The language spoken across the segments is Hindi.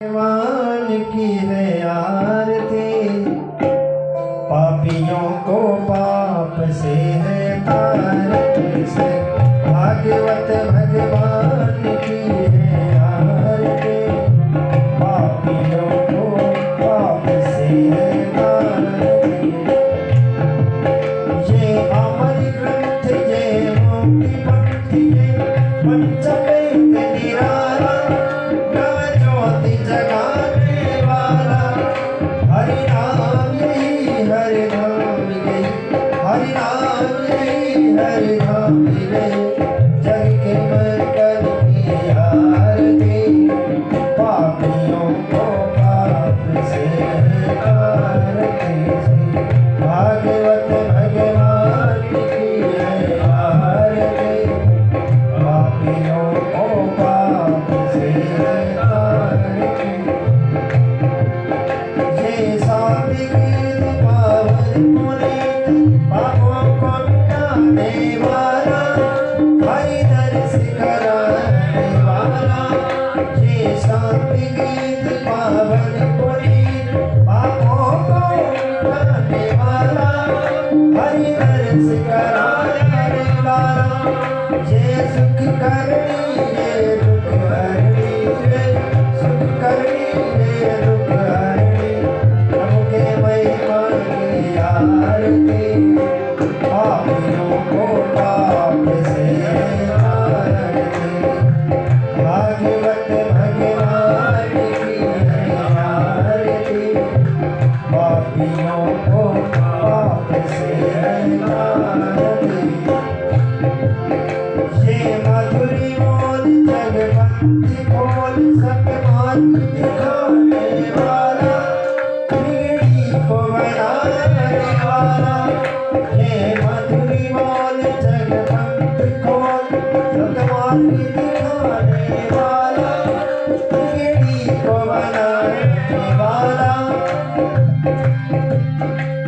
भगवान की है आरती, पापियों को पाप से है तारती से। भागवत भगवान की है आरती, पापियों को पाप से है तारती। ये अमर ग्रंथ ये मुक्ति पंथ ये पंचवेद निराला, नव ज्योति जगाने वाला। हरि नाम यही हरि धाम यही, हरि नाम यही हरि धाम यही। जग के मरकत की आरती, पापियों को पाप से तारती से। भागवत भगवान की है आरती, पापियों को पाप से तारती। ये सात्विक पावन पुनीत, पापों को मिटाने वाला, हरि दर्श कराने वाला। ये सात्विक पावन पुनीत, पापों को मिटाने वाला, हरि दर्श कराने वाला। ये सुख करनी ये दुख हरनी, ये सुख करनी ये दुख हरनी। प्रभु के महिमा की आरती, पापियों को पाप से तारती। भागवत भगवान की है आरती, पापियों को पाप से तारती। ये मधुरी बोल जगवंती बोल सतमान दिखाने वाला, पीढ़ी को बनाने वाला। ये मधुरी बोल जगवंती बोल सतमान दिखाने वाला, पीढ़ी को बनाने वाला।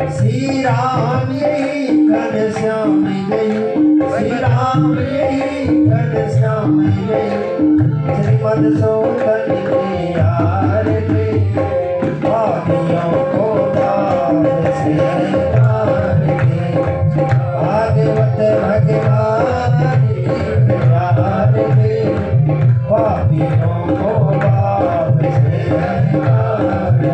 श्री राम यही घनश्याम यही, श्री राम यही घनश्याम यही। श्रीमद् की आरती, पापियों को पाप से तारती। भागवत भगवान की आरती, पापियों को पाप से तारती।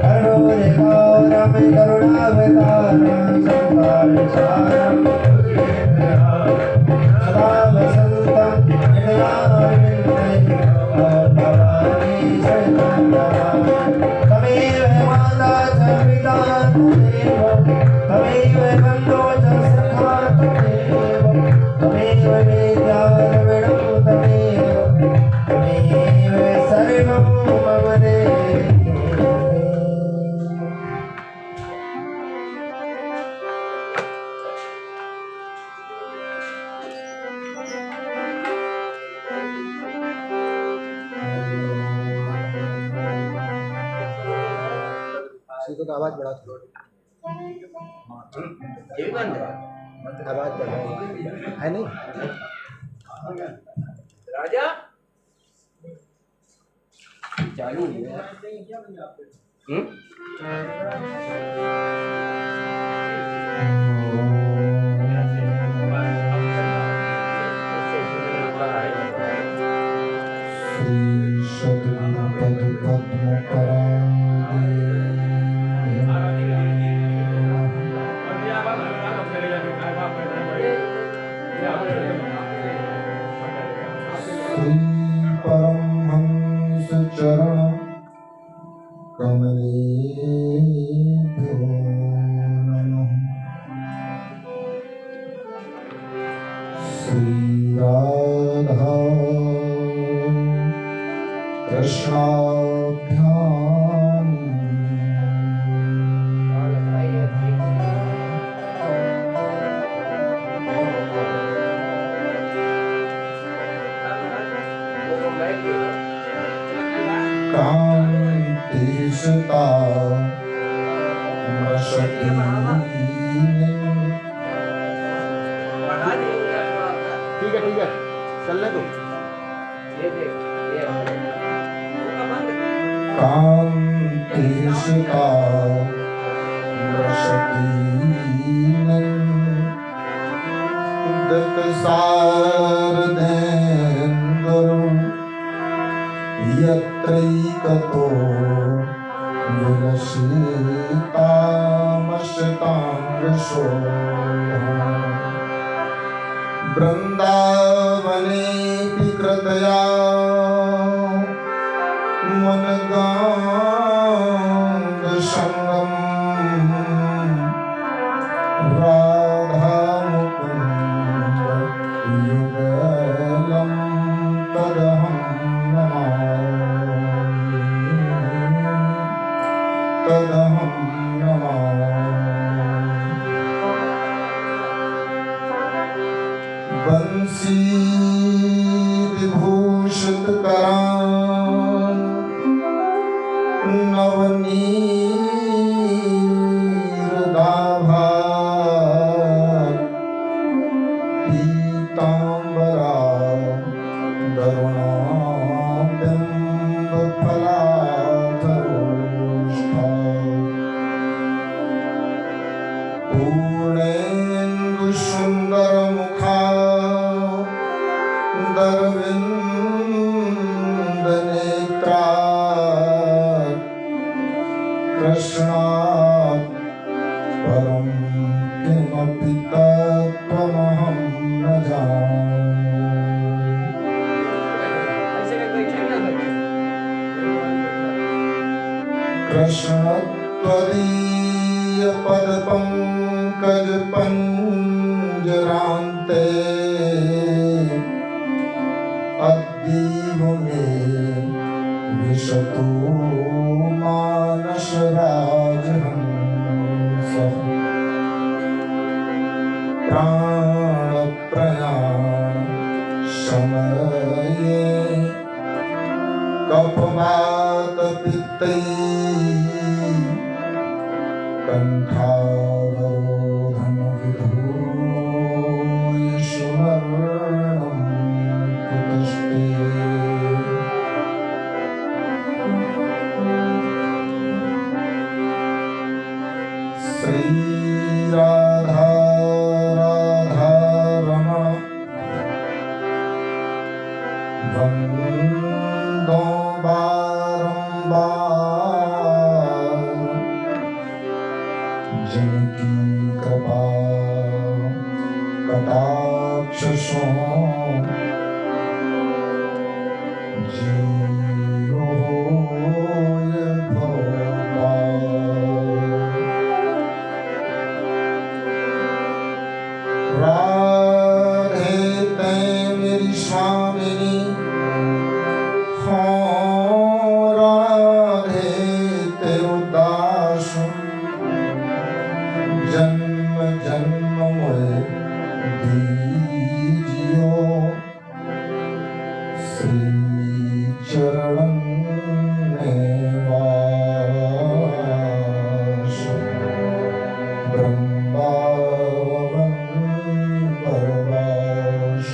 करुण गौरम करुणावतारम संसार सारम, सदा वसंतम हृदयारविंदे भवानी शरणं। तमेव माता च पिता तमेव, तमेव बन्धो च सखा तमेव, तमेव विद्या द्रविणं तमेव, तमेव सर्वं मम देहि। तो आवाज बढ़ा थोड़ा, ये बंद है, आवाज बढ़ा है नहीं राजा चालू है। परमहंस चरण कमलेभ्यो नमः। श्री राधा कृष्णाभ्यां कांति सुता नशती ठीक है चलने दो। ये देख ये कान्तिषिता दत्सारदेन्दुर् यत्रैकतो विलसितामशताङ्गशो वृन्दावनेऽपि कृतया मनगाङ्गसङ्गम् राधामुकुन्द युगलं तदहं नमामि तदहं नमामि बंसी विभूषितकरान् नवनीरदाभा पीताम्बरा दरुणाबिम्बफलाधरोष्ठा पूर्णेन्दुसुन्दरमुखा दरविन्दनेत्रा कृष्णात् परं किमपि तत्त्वमहं न जानामि कृष्णत्वदीयपदपङ्कजपञ्जरान्ते अद्यैव मे विशतो मानसराजहंसः प्राणप्रयाण समये कफवातपित्तैः कण्ठावरोधनविधूय सुवर्णं कुतस्ते श्रीराधा राधा रमण वन्दो बारम्बार जिनकी कृपा कटाक्षसो जीवो राधे ते मेरी स्वामिनी हो राधे तेरो दास जन्म जन्म मोए दीजियो श्री चरण में वास वृंदावन परवास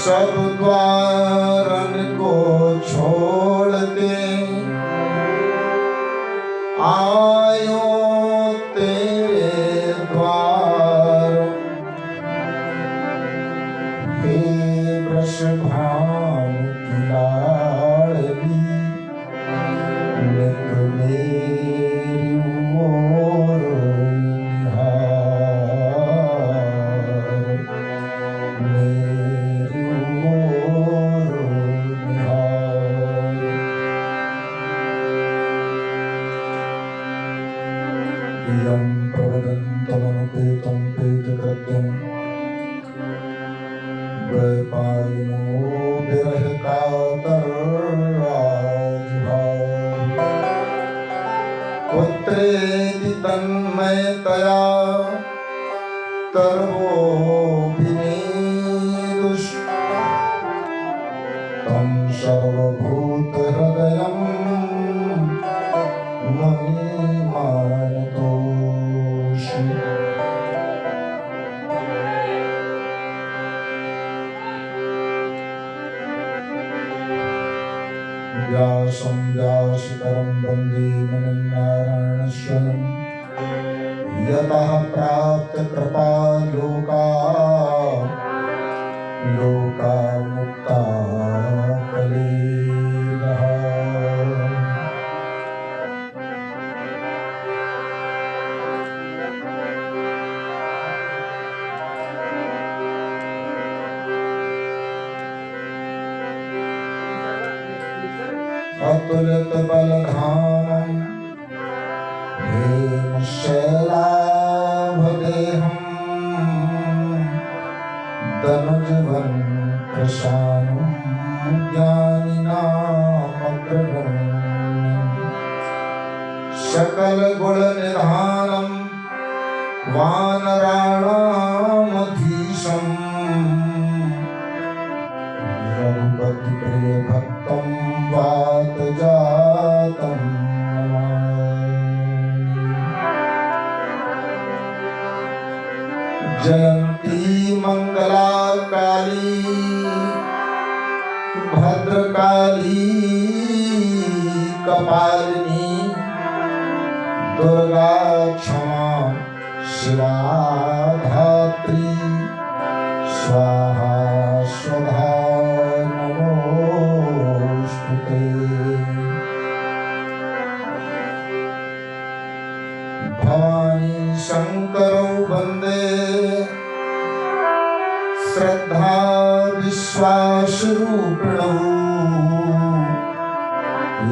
सब द्वारन को छोड़ के आयो तेरे द्वार हे वृषभानु की लाडली नित मेरी ओर निहार मेरी ओर निहार यं प्रवदन्तमनुपेतं पेतकृत्यं वैपायनो विरहकातराजुभाव पुत्रेति तन्मयतया सर्वोऽभिनेदुष तं सर्वभूतहृदयं मुनिमानतोऽस्मि व्यासं व्यासकरं वन्दे मुनिं नारायणस्वयं यतः प्राप्तकृपा लोका मुक्ता कलेवरः। अतुलित बलधामं हेमशैलाभदेहं तनुजवन् प्रशानं ज्ञानिनामग्रगण्यं सकलगुणनिधानं वानराणामधीशम् रघुपति प्रिय भक्तं वातजातं नमामि। जयंती मंगला काली भद्रकाली कपालिनी दुर्गा क्षमा शिवा धात्री स्वाहा स्वधा नमोस्तुते। भवानी शंकरौ वंदे श्रद्धा विश्वास रूपिणौ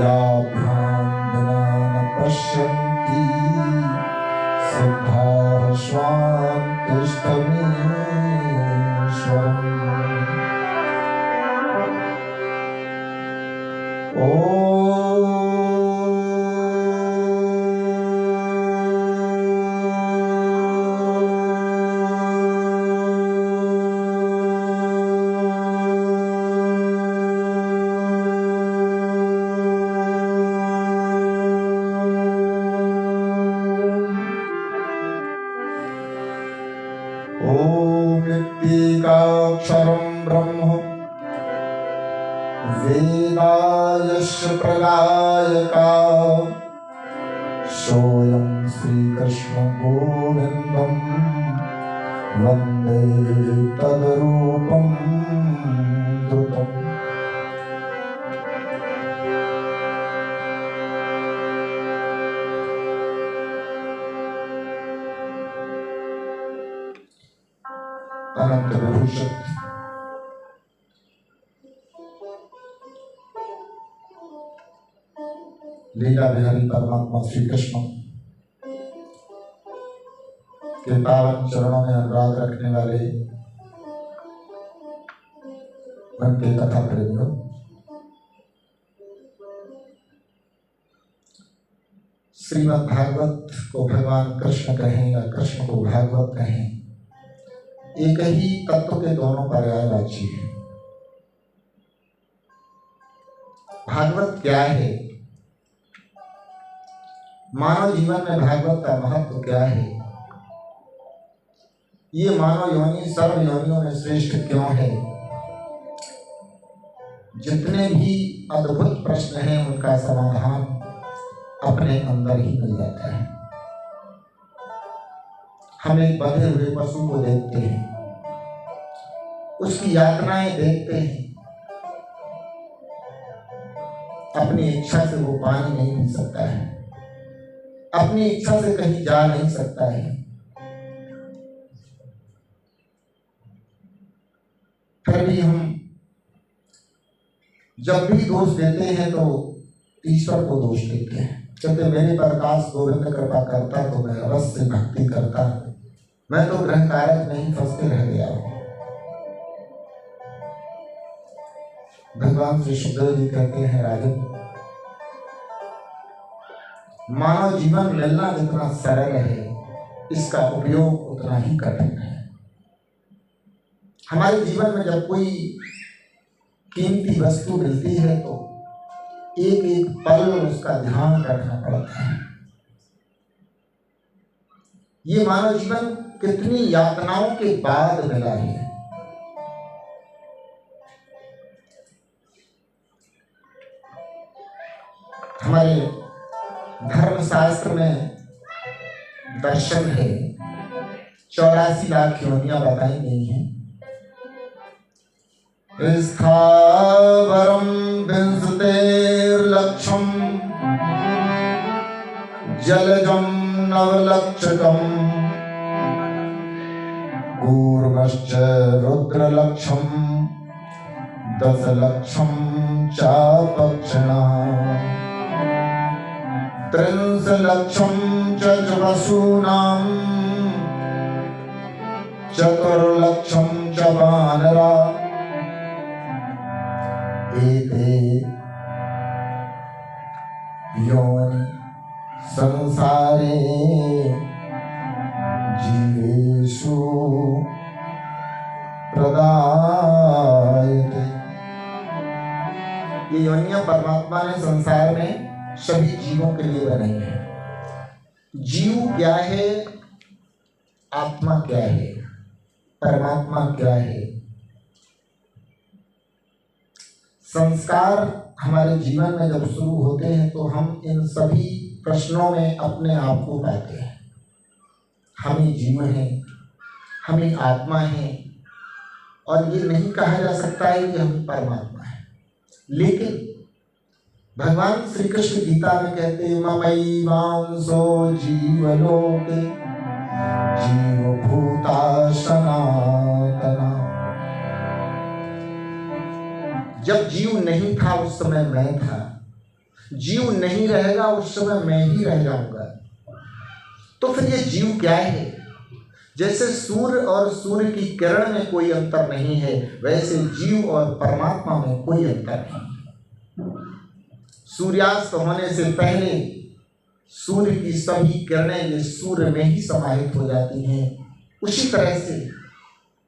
याभ्यां विना न पश्यन्ति सिद्धा स्वान्तिष्ठमीश्वरम्। क्षरं ब्रह्म वेदायस्य प्रगायका सोऽयं श्रीकृष्ण गोविन्दं वन्दे तद्रूपं द्रुतम्। अनंत विभूषित लीला बिहारी परमात्मा श्री कृष्ण के पावन चरणों में अनुराग रखने वाले उनके कथा प्रेमियों, श्रीमद् भागवत को भगवान कृष्ण कहें या कृष्ण को भागवत कहें, एक ही तत्व के दोनों पर्यायवाची है। भागवत क्या है? मानव जीवन में भागवत का महत्व क्या है? ये मानव योनि सर्व योनियों में श्रेष्ठ क्यों है? जितने भी अद्भुत प्रश्न हैं उनका समाधान अपने अंदर ही मिल जाता है। हम एक बंधे हुए पशु को देखते हैं, उसकी यातनाएं देखते हैं, अपनी इच्छा से वो पानी नहीं पी सकता है, अपनी इच्छा से कहीं जा नहीं सकता है। फिर भी हम जब भी दोष देते हैं तो ईश्वर को दोष देते हैं, कहते मेरे पर काश गोविंद कृपा करता तो मैं अवश्य भक्ति करता, मैं तो ग्रह कारक नहीं फंसते रह गया हूं। भगवान श्री सुखदेव जी कहते हैं, राजन मानव जीवन मिलना जितना सरल है, इसका उपयोग उतना ही कठिन है। हमारे जीवन में जब कोई कीमती वस्तु मिलती है तो एक एक पल उसका ध्यान रखना पड़ता है। ये मानव जीवन कितनी यातनाओं के बाद मिला है। हमारे धर्म शास्त्र में दर्शन है 84 लाख योनियां बताई गई हैं। स्थावरम विंशतेर्लक्षम जलजम नवलक्षकम कूर्मश्च रुद्रलक्षम 10 लक्षम चापक्षिणा 30 लक्षम च वसूनां 4 लक्षम च वानरा एते योनि संसारे जीवेषु प्रदायते। ये योनियां परमात्मा ने संसार में सभी जीवों के लिए बनाई है। जीव क्या है, आत्मा क्या है, परमात्मा क्या है। संस्कार हमारे जीवन में जब शुरू होते हैं तो हम इन सभी प्रश्नों में अपने आप को पाते हैं। हम ही जीव हैं, हम ही आत्मा हैं, और ये नहीं कहा जा सकता है कि हम परमात्मा हैं। लेकिन भगवान श्री कृष्ण गीता में कहते हैं ममैवांसो जीवलोके जीवभूता सनातना। जब जीव नहीं था उस समय मैं था, जीव नहीं रहेगा उस समय मैं ही रह जाऊंगा। तो फिर ये जीव क्या है? जैसे सूर्य और सूर्य की किरण में कोई अंतर नहीं है, वैसे जीव और परमात्मा में कोई अंतर नहीं। सूर्यास्त होने से पहले सूर्य की सभी किरणें ये सूर्य में ही समाहित हो जाती हैं। उसी तरह से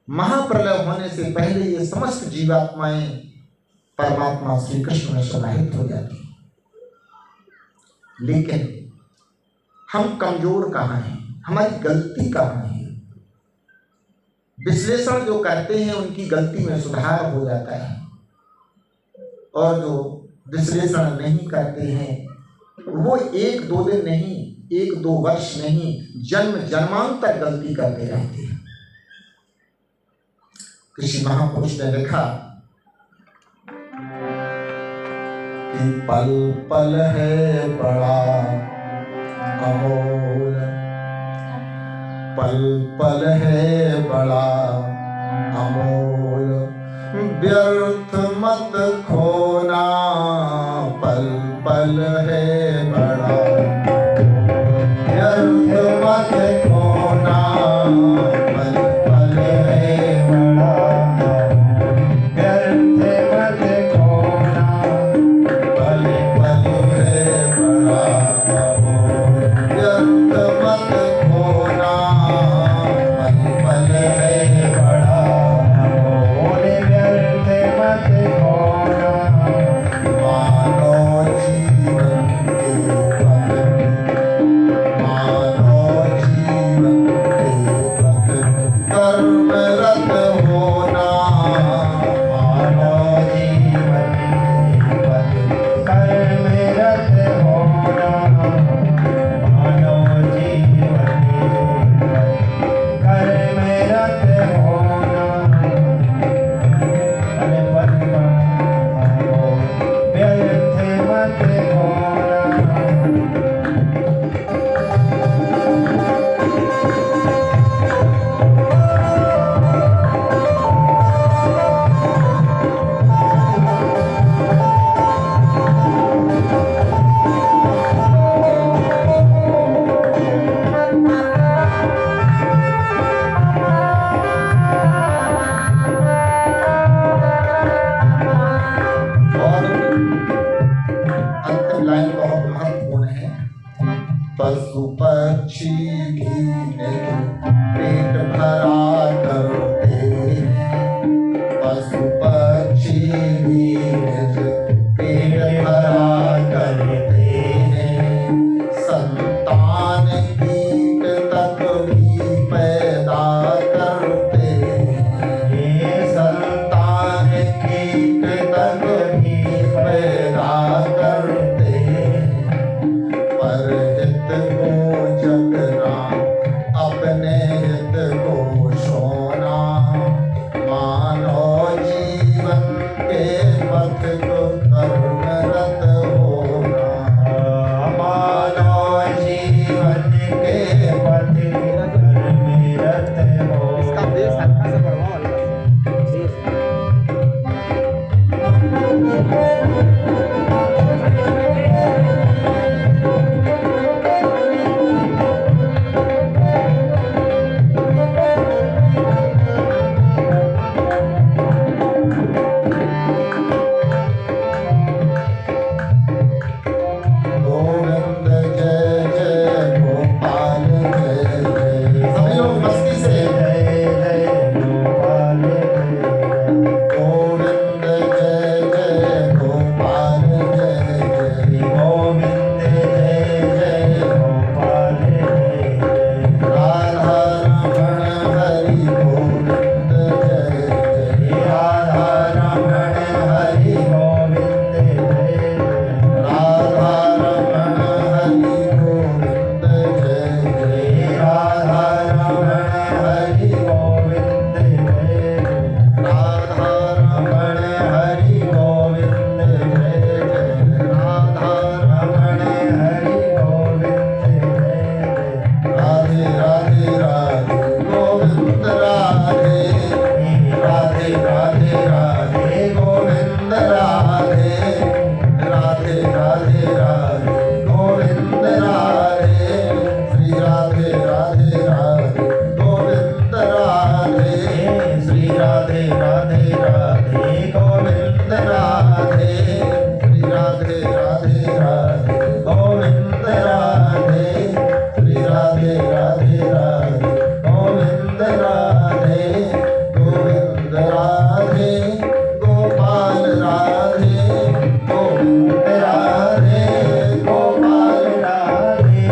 महाप्रलय होने से पहले ये समस्त जीवात्माएं परमात्मा श्री कृष्ण में समाहित हो जाती हैं। लेकिन हम कमजोर कहाँ हैं, हमारी गलती कहाँ है? विश्लेषण जो करते हैं उनकी गलती में सुधार हो जाता है, और जो विश्लेषण नहीं करते हैं वो 1-2 दिन नहीं, 1-2 वर्ष नहीं, जन्म जन्मांतर गलती करते रहते हैं। किसी महापुरुष ने लिखा कि पल पल है बड़ा अमोल, पल पल है बड़ा अमोल, व्यर्थ मत खोना, पल पल है बड़ा, व्यर्थ मत खोना, पल पल है बड़ा, व्यर्थ मत खोना, पल पल है बड़ा, व्यर्थ मत खोना, पल पल है बड़ा, व्यर्थ मत खोना, मानो जीवन के पथ, मानो जीवन के पथ, कर्मरत होना, मानो जीवन के पथ, कर्मरत होना, मानो जीवन के पथ, कर्मरत होना, व्यर्थ मत होना। और अंतिम लाइन बहुत महत्वपूर्ण है। पशु पक्षी भी पेट भरा करते हैं, पशु पक्षी भी पेट भरा करते हैं, संतान कीट तक भी पैदा करते हैं, संतान कीट तक भी पैदा करते हैं, राधे राधे राधे गोविंद राधे श्री राधे राधे राधे गोविंद राधे गोविंद राधे गोपाल राधे गोविंद राधे गोपाल राधे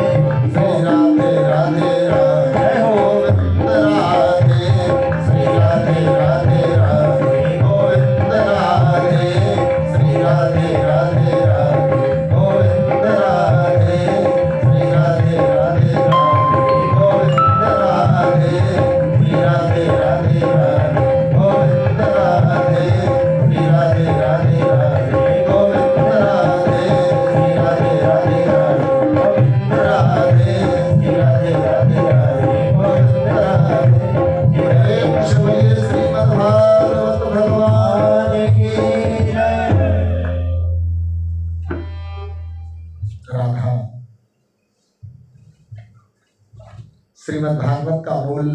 श्री राधे राधे राधे गोविंद राधे श्री राधे राधे राधे गोविंद राधे श्री राधे राधे राधे गोविंद राधे श्री राधे राधे राधे गोविंद राधे श्री राधे राधे राधे गोविंद राधे श्री राधे राधे राधे गोविंद राधे श्री राधे राधे राधे गोविंद राधे श्री राधे राधे राधे गोविंद राधे जय बोलिए श्रीमद्भागवत भगवान की जय। राधा श्रीमद्भागवत का मूल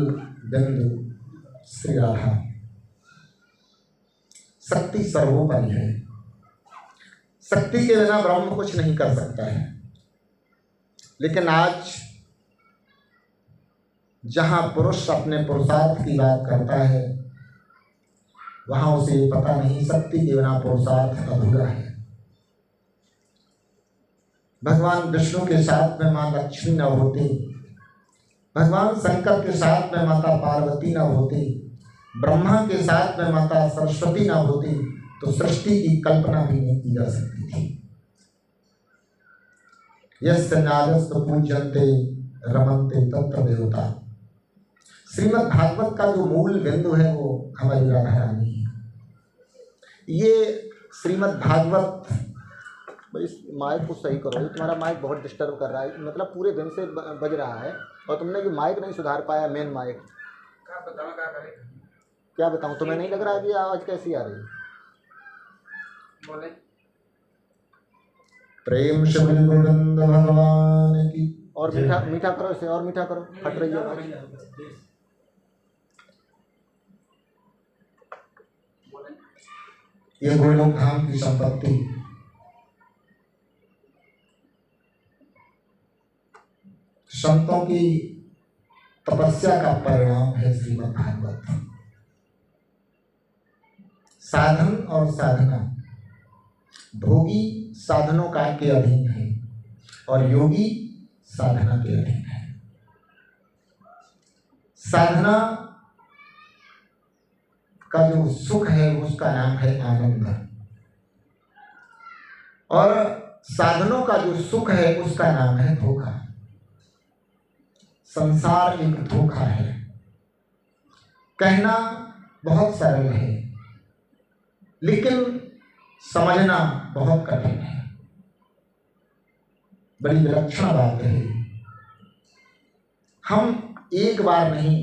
बिंदु श्री राधा। शक्ति सर्वोपरि है। शक्ति के बिना ब्रह्म कुछ नहीं कर सकता है। लेकिन आज जहां पुरुष अपने पुरुषार्थ की बात करता है वहां उसे ये पता नहीं शक्ति के बिना पुरुषार्थ अधूरा है। भगवान विष्णु के साथ में मां लक्ष्मी न होती, भगवान शंकर के साथ में माता पार्वती न होती, ब्रह्मा के साथ में माता सरस्वती न होती तो सृष्टि की कल्पना भी नहीं की जा सकती थी। यस्य नागस्य पूज्यन्ते रमन्ते तत्र देवता। श्रीमद् भागवत का जो मूल बिंदु है वो हमारी राधा रानी है। ये श्रीमद् भागवत, इस माइक को सही करो, ये तुम्हारा माइक बहुत डिस्टर्ब कर रहा है, मतलब पूरे दिन से बज रहा है और तुमने ये माइक नहीं सुधार पाया, मेन माइक। क्या बताऊँ, तुम्हें नहीं लग रहा है कि आवाज़ कैसी आ रही है? बोले प्रेम से बोले गोविंद भगवान की। और मीठा मीठा करो इसे, और मीठा करो, फट रही है आवाज़। ये गोलोक धाम की संपत्ति संतों की तपस्या का परिणाम है। श्रीमद् भागवत साधन और साधना, भोगी साधनों का के अधीन है और योगी साधना के अधीन है। साधना का जो सुख है उसका नाम है आनंद, और साधनों का जो सुख है उसका नाम है धोखा। संसार एक धोखा है। कहना बहुत सरल है लेकिन समझना बहुत कठिन है। बड़ी विलक्षण बात है। हम एक बार नहीं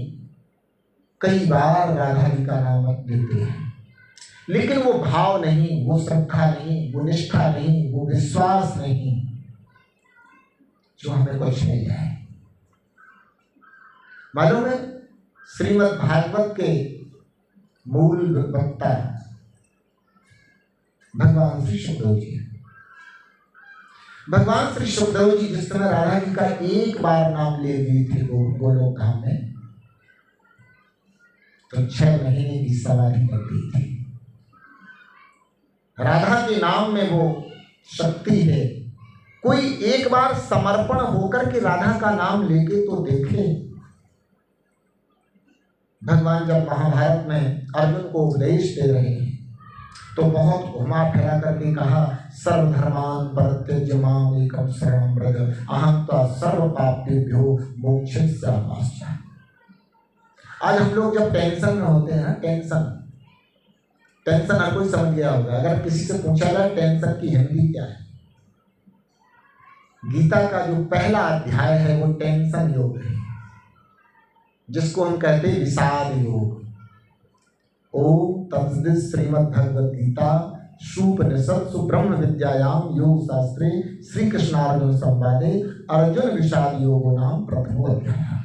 कई बार राधा जी का नाम लेते हैं, लेकिन वो भाव नहीं, वो श्रद्धा नहीं, वो निष्ठा नहीं, वो विश्वास नहीं जो हमें कुछ मिल जाए। मालूम है, श्रीमद् भागवत के मूल वक्ता भगवान श्री सुखदेव जी। भगवान श्री सुखदेव जी जिस समय राधा जी का एक बार नाम ले लिए थे गोलोक धाम में, तो 6 महीने की समाधि कर दी थी। राधा के नाम में वो शक्ति है। कोई एक बार समर्पण होकर के राधा का नाम लेके तो देखे। भगवान जब महाभारत में अर्जुन को उपदेश दे रहे हैं तो बहुत घुमा फिरा करके कहा, सर्वधर्मान परित्यज्य माम एकम शरणं व्रज अहं त्वा सर्व पापेभ्यो मोक्षयिष्यामि। आज हम लोग जब टेंशन में होते हैं ना, टेंशन हर कोई समझ गया होगा। अगर किसी से पूछा जाए टेंशन की हिंदी क्या है, गीता का जो पहला अध्याय है वो टेंशन योग है, जिसको हम कहते हैं विषाद योग। ओम तत्सदित श्रीमद्भगवद गीता सुपनिषत्सु ब्रह्म विद्यायाम योग शास्त्रे श्री कृष्णार्जुन संवादे अर्जुन विषाद योगो नाम प्रथमो अध्याय।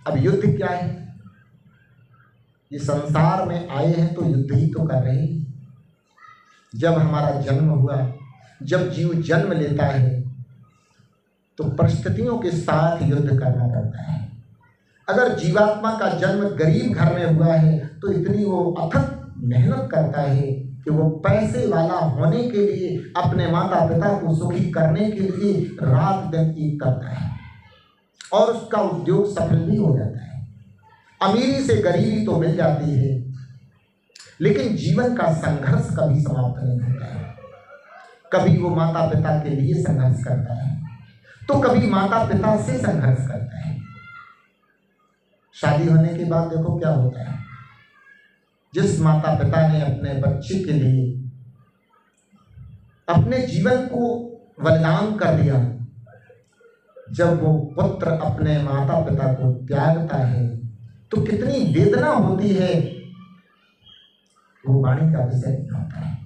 अब युद्ध क्या है? ये संसार में आए हैं तो युद्ध ही तो कर रहे हैं। जब हमारा जन्म हुआ, जब जीव जन्म लेता है तो परिस्थितियों के साथ युद्ध करना पड़ता है। अगर जीवात्मा का जन्म गरीब घर में हुआ है तो इतनी वो अथक मेहनत करता है कि वो पैसे वाला होने के लिए, अपने माता पिता को सुखी करने के लिए रात दिन एक करता है और उसका उद्योग सफल भी हो जाता है। अमीरी से गरीबी तो मिल जाती है, लेकिन जीवन का संघर्ष कभी समाप्त नहीं होता है। कभी वो माता पिता के लिए संघर्ष करता है तो कभी माता पिता से संघर्ष करता है। शादी होने के बाद देखो क्या होता है। जिस माता पिता ने अपने बच्चे के लिए अपने जीवन को बलिदान कर दिया, जब वो पुत्र अपने माता पिता को त्यागता है तो कितनी वेदना होती है, वो वाणी का विषय नहीं होता है।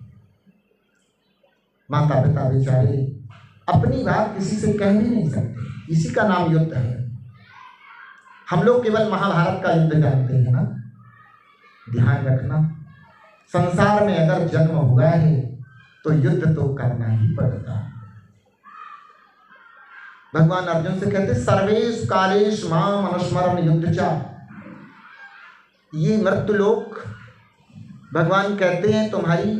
माता पिता बेचारे अपनी बात किसी से कह भी नहीं सकते। इसी का नाम युद्ध है। हम लोग केवल महाभारत का युद्ध जानते हैं ना। ध्यान रखना, संसार में अगर जन्म हुआ है तो युद्ध तो करना ही पड़ेगा। भगवान अर्जुन से कहते सर्वेश कालेश माम अनुस्मरण युद्धचा। ये मृत्युलोक, भगवान कहते हैं तुम्हारी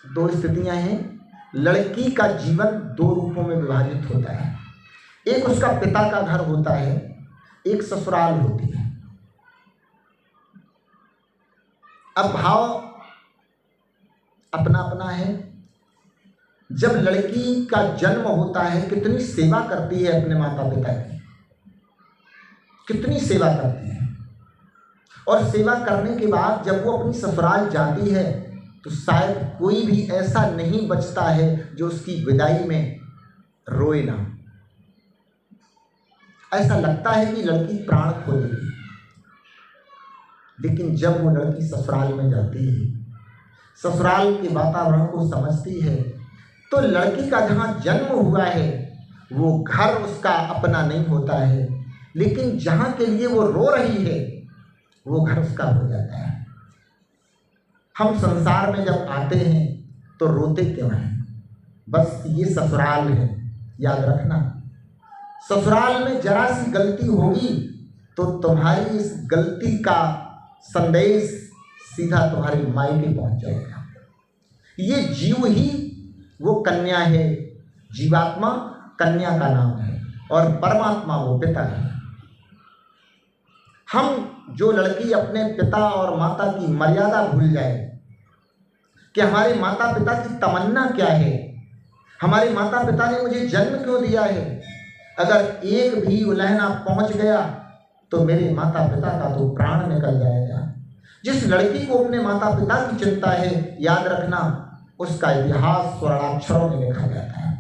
दो स्थितियां हैं। लड़की का जीवन दो रूपों में विभाजित होता है। एक उसका पिता का घर होता है, एक ससुराल होती है। अब भाव अपना अपना है। जब लड़की का जन्म होता है कितनी सेवा करती है अपने माता पिता की, कितनी सेवा करती है। और सेवा करने के बाद जब वो अपनी ससुराल जाती है तो शायद कोई भी ऐसा नहीं बचता है जो उसकी विदाई में रोए ना। ऐसा लगता है कि लड़की प्राण खो देगी, लेकिन जब वो लड़की ससुराल में जाती है, ससुराल के वातावरण को समझती है, तो लड़की का जहाँ जन्म हुआ है वो घर उसका अपना नहीं होता है, लेकिन जहाँ के लिए वो रो रही है वो घर उसका हो जाता है। हम संसार में जब आते हैं तो रोते क्यों हैं? बस ये ससुराल है, याद रखना। ससुराल में जरा सी गलती होगी तो तुम्हारी इस गलती का संदेश सीधा तुम्हारी मायके पहुंच जाएगा। ये जीव ही वो कन्या है, जीवात्मा कन्या का नाम है और परमात्मा वो पिता है। हम जो लड़की अपने पिता और माता की मर्यादा भूल जाए कि हमारे माता पिता की तमन्ना क्या है, हमारे माता पिता ने मुझे जन्म क्यों दिया है, अगर एक भी उलहना पहुंच गया तो मेरे माता पिता का तो प्राण निकल जाएगा। जिस लड़की को अपने माता पिता की चिंता है, याद रखना उसका इतिहास स्वर्णाक्षरों में लिखा जाता है।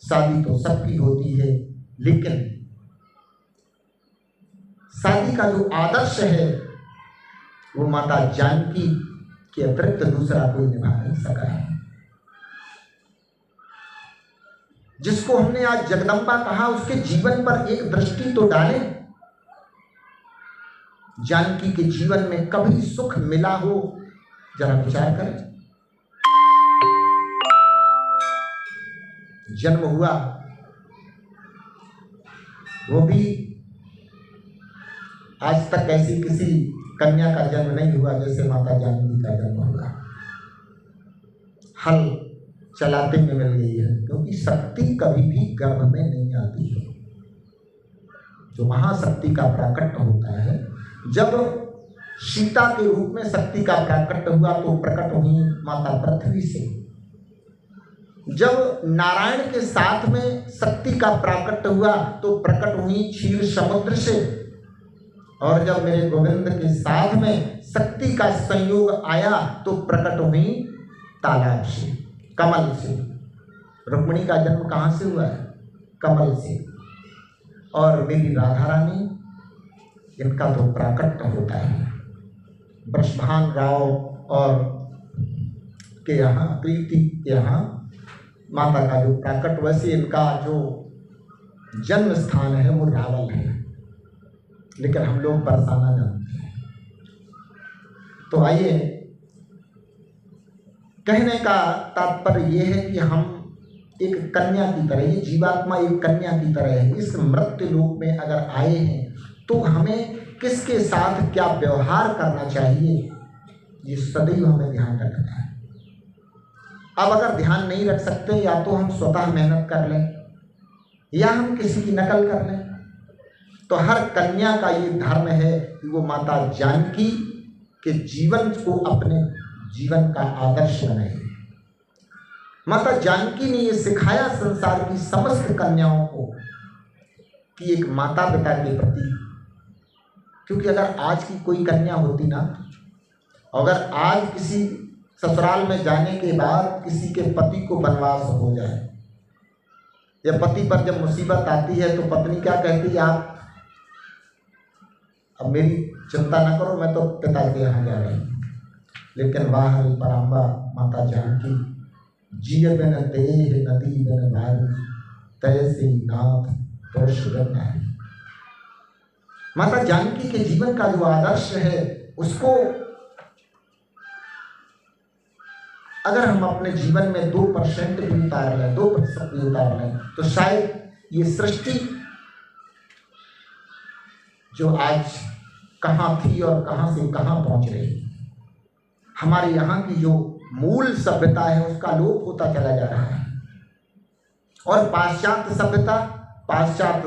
शादी तो सबकी होती है, लेकिन शादी का जो आदर्श है वो माता जानकी के अतिरिक्त दूसरा कोई निभा नहीं सका है। जिसको हमने आज जगदम्बा कहा, उसके जीवन पर एक दृष्टि तो डालें। जानकी के जीवन में कभी सुख मिला हो, जरा विचार करें। जन्म हुआ वो भी आज तक ऐसी किसी कन्या का जन्म नहीं हुआ जैसे माता जानकी का जन्म हुआ। हल चलाते में मिल गई है, क्योंकि शक्ति कभी भी गर्भ में नहीं आती है। जो महाशक्ति का प्राकट्य होता है, जब सीता के रूप में शक्ति का प्राकट्य हुआ तो प्रकट हुई माता पृथ्वी से। जब नारायण के साथ में शक्ति का प्राकट्य हुआ तो प्रकट हुई क्षीर समुद्र से। और जब मेरे गोविंद के साथ में शक्ति का संयोग आया तो प्रकट हुई तालाब से, कमल से। रुक्मिणी का जन्म कहाँ से हुआ है? कमल से। और मेरी राधा रानी, इनका तो प्राकट्य होता है ब्रष्भान राव और के यहाँ, प्रीति के यहाँ माता का जो प्राकट, वैसे इनका जो जन्म स्थान है वो रावल है, लेकिन हम लोग बरसाना जानते हैं। तो आइए, कहने का तात्पर्य यह है कि हम एक कन्या की तरह, ये जीवात्मा एक कन्या की तरह है। इस मृत्यु लोक में अगर आए हैं तो हमें किसके साथ क्या व्यवहार करना चाहिए, ये सदैव हमें ध्यान रखना है। अब अगर ध्यान नहीं रख सकते, या तो हम स्वतः मेहनत कर लें या हम किसी की नकल कर लें। तो हर कन्या का ये धर्म है कि वो माता जानकी के जीवन को अपने जीवन का आदर्श बनाए। माता जानकी ने ये सिखाया संसार की समस्त कन्याओं को कि एक माता पिता के प्रति, क्योंकि अगर आज की कोई कन्या होती ना, अगर आज किसी ससुराल में जाने के बाद किसी के पति को वनवास हो जाए, या पति पर जब मुसीबत आती है तो पत्नी क्या कहती है, आप अब मेरी चिंता न करो, मैं तो पिता के यहाँ जा रही हूँ। लेकिन वाह हरि पराम्बा माता जानकी, जिय बिन देह नदी बिन भारी, तैसे नाथ पुरुष बिन नारी। माता जानकी के जीवन का जो आदर्श है, उसको अगर हम अपने जीवन में 2% भी उतार लें, 2% भी उतार लें, तो शायद ये सृष्टि जो आज कहाँ थी और कहाँ से कहाँ पहुँच रही है, हमारे यहाँ की जो मूल सभ्यता है उसका लोप होता चला जा रहा है। और पाश्चात्य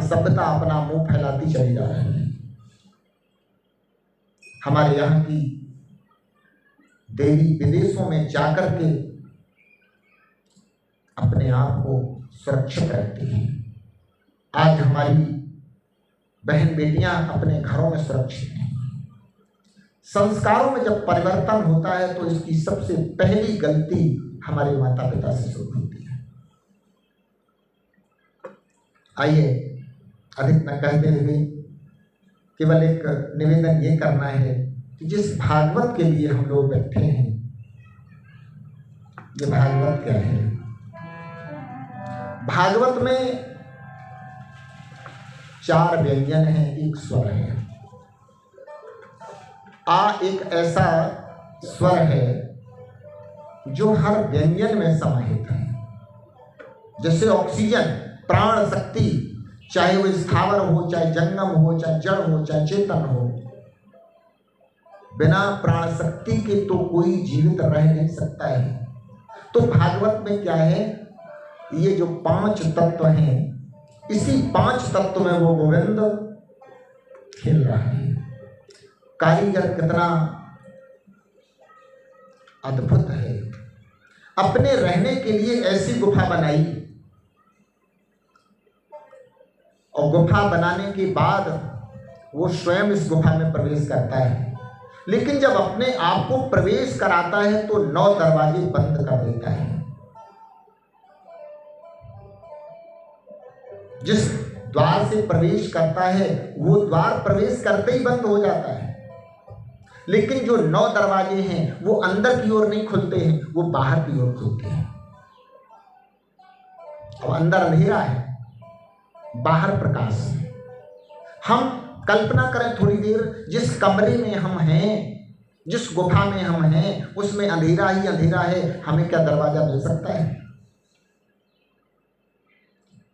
सभ्यता अपना मुंह फैलाती चली जा रही है। हमारे यहाँ की देवी विदेशों में जाकर के अपने आप को सुरक्षित रखती हैं। आज हमारी बहन बेटियां अपने घरों में सुरक्षित हैं। संस्कारों में जब परिवर्तन होता है तो इसकी सबसे पहली गलती हमारे माता पिता से शुरू होती है। आइए, अधिक न कहते हुए केवल एक निवेदन ये करना है कि जिस भागवत के लिए हम लोग बैठे हैं, ये भागवत क्या है? भागवत में 4 व्यंजन हैं, 1 स्वर है। आ एक ऐसा स्वर है जो हर व्यंजन में समाहित है। जैसे ऑक्सीजन, प्राण शक्ति, चाहे वो स्थावर हो, चाहे जंगम हो, चाहे जड़ हो, चाहे चेतन हो, बिना प्राण शक्ति के तो कोई जीवित रह नहीं सकता है। तो भागवत में क्या है, ये जो 5 तत्व हैं, इसी 5 तत्व में वो गोविंद खेल रहा है। कारीगर कितना अद्भुत है, अपने रहने के लिए ऐसी गुफा बनाई, और गुफा बनाने के बाद वो स्वयं इस गुफा में प्रवेश करता है। लेकिन जब अपने आप को प्रवेश कराता है तो 9 दरवाजे बंद कर देता है। जिस द्वार से प्रवेश करता है वो द्वार प्रवेश करते ही बंद हो जाता है। लेकिन जो 9 दरवाजे हैं वो अंदर की ओर नहीं खुलते हैं, वो बाहर की ओर खुलते हैं। और अंदर अंधेरा है, बाहर प्रकाश है। हम कल्पना करें थोड़ी देर, जिस कमरे में हम हैं, जिस गुफा में हम हैं, उसमें अंधेरा ही अंधेरा है, हमें क्या दरवाजा मिल सकता है?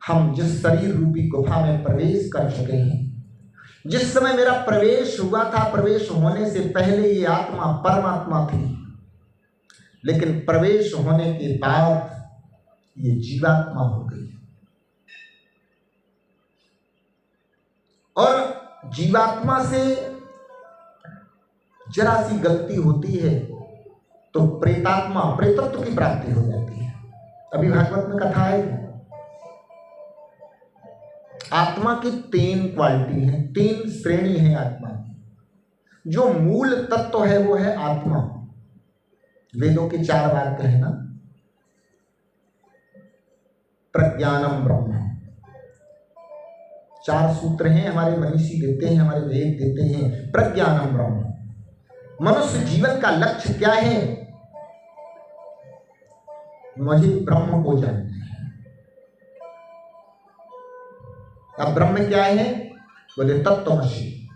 हम जिस शरीर रूपी गुफा में प्रवेश कर चुके हैं, जिस समय मेरा प्रवेश हुआ था, प्रवेश होने से पहले ये आत्मा परमात्मा थी, लेकिन प्रवेश होने के बाद ये जीवात्मा हो गई। और जीवात्मा से जरा सी गलती होती है तो प्रेतात्मा, प्रेतत्व की प्राप्ति हो जाती है। अभी भागवत में कथा है, आत्मा की 3 क्वालिटी हैं, 3 श्रेणी है आत्मा की। जो मूल तत्व है वो है आत्मा। वेदों के 4 वाक्य है ना, प्रज्ञानम ब्रह्म। 4 सूत्र हैं, हमारे मनीषी देते हैं, हमारे वेद देते हैं, प्रज्ञानम ब्रह्म। मनुष्य जीवन का लक्ष्य क्या है? मुझे ब्रह्म को जानना है। अब ब्रह्म क्या है? बोले तत्वमसि।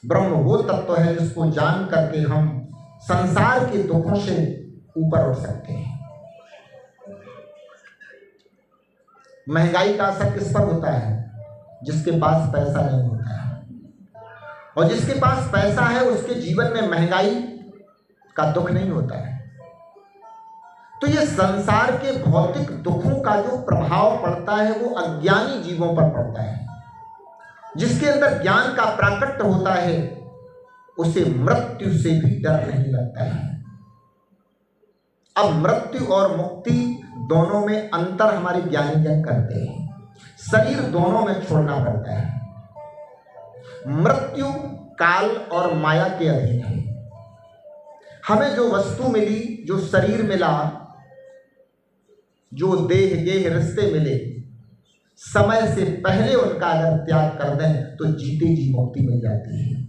ब्रह्म वो तत्व है जिसको जान करके हम संसार के दुखों से ऊपर उठ सकते हैं। महंगाई का असर किस पर होता है? जिसके पास पैसा नहीं होता है, और जिसके पास पैसा है उसके जीवन में महंगाई का दुख नहीं होता है। तो ये संसार के भौतिक दुखों का जो प्रभाव पड़ता है वो अज्ञानी जीवों पर पड़ता है। जिसके अंदर ज्ञान का प्राकट्य होता है उसे मृत्यु से भी डर नहीं लगता है। अब मृत्यु और मुक्ति दोनों में अंतर हमारे ज्ञानी जन करते हैं। शरीर दोनों में छोड़ना पड़ता है। मृत्यु काल और माया के अधीन है। हमें जो वस्तु मिली, जो शरीर मिला, जो देह गेह रिश्ते मिले, समय से पहले उनका अगर त्याग कर दें तो जीते जी मुक्ति मिल जाती है।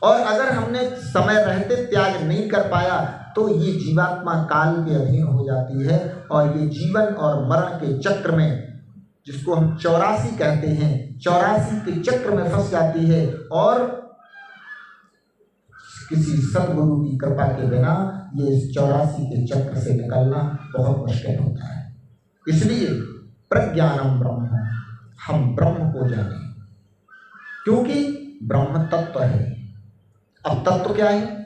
और अगर हमने समय रहते त्याग नहीं कर पाया तो ये जीवात्मा काल के अधीन हो जाती है, और ये जीवन और मरण के चक्र में, जिसको हम 84 कहते हैं, 84 के चक्र में फंस जाती है। और किसी सद्गुरु की कृपा के बिना ये इस 84 के चक्र से निकलना बहुत मुश्किल होता है। इसलिए प्रज्ञानम ब्रह्म, हम ब्रह्म को जाने, क्योंकि ब्रह्म तत्व है। अब तत्व क्या है?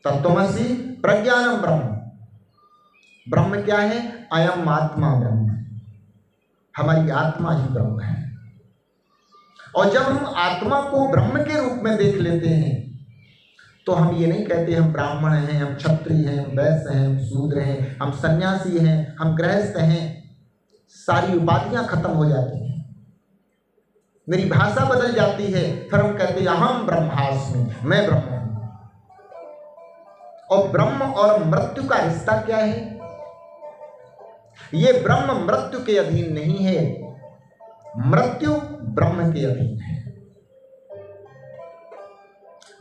तत्वमसि प्रज्ञानम ब्रह्म। ब्रह्म क्या है? अयम आत्मा ब्रह्म, हमारी आत्मा ही ब्रह्म है। और जब हम आत्मा को ब्रह्म के रूप में देख लेते हैं तो हम ये नहीं कहते हम ब्राह्मण हैं, हम क्षत्रिय हैं, हम वैश्य हैं, हम शूद्र हैं, हम सन्यासी हैं, हम गृहस्थ हैं। सारी उपाधियां खत्म हो जाती हैं, मेरी भाषा बदल जाती है। फिर हम कहते हैं अहम ब्रह्मास्मि, मैं ब्रह्म हूं। और ब्रह्म और मृत्यु का रिश्ता क्या है? ये ब्रह्म मृत्यु के अधीन नहीं है, मृत्यु ब्रह्म के अधीन है।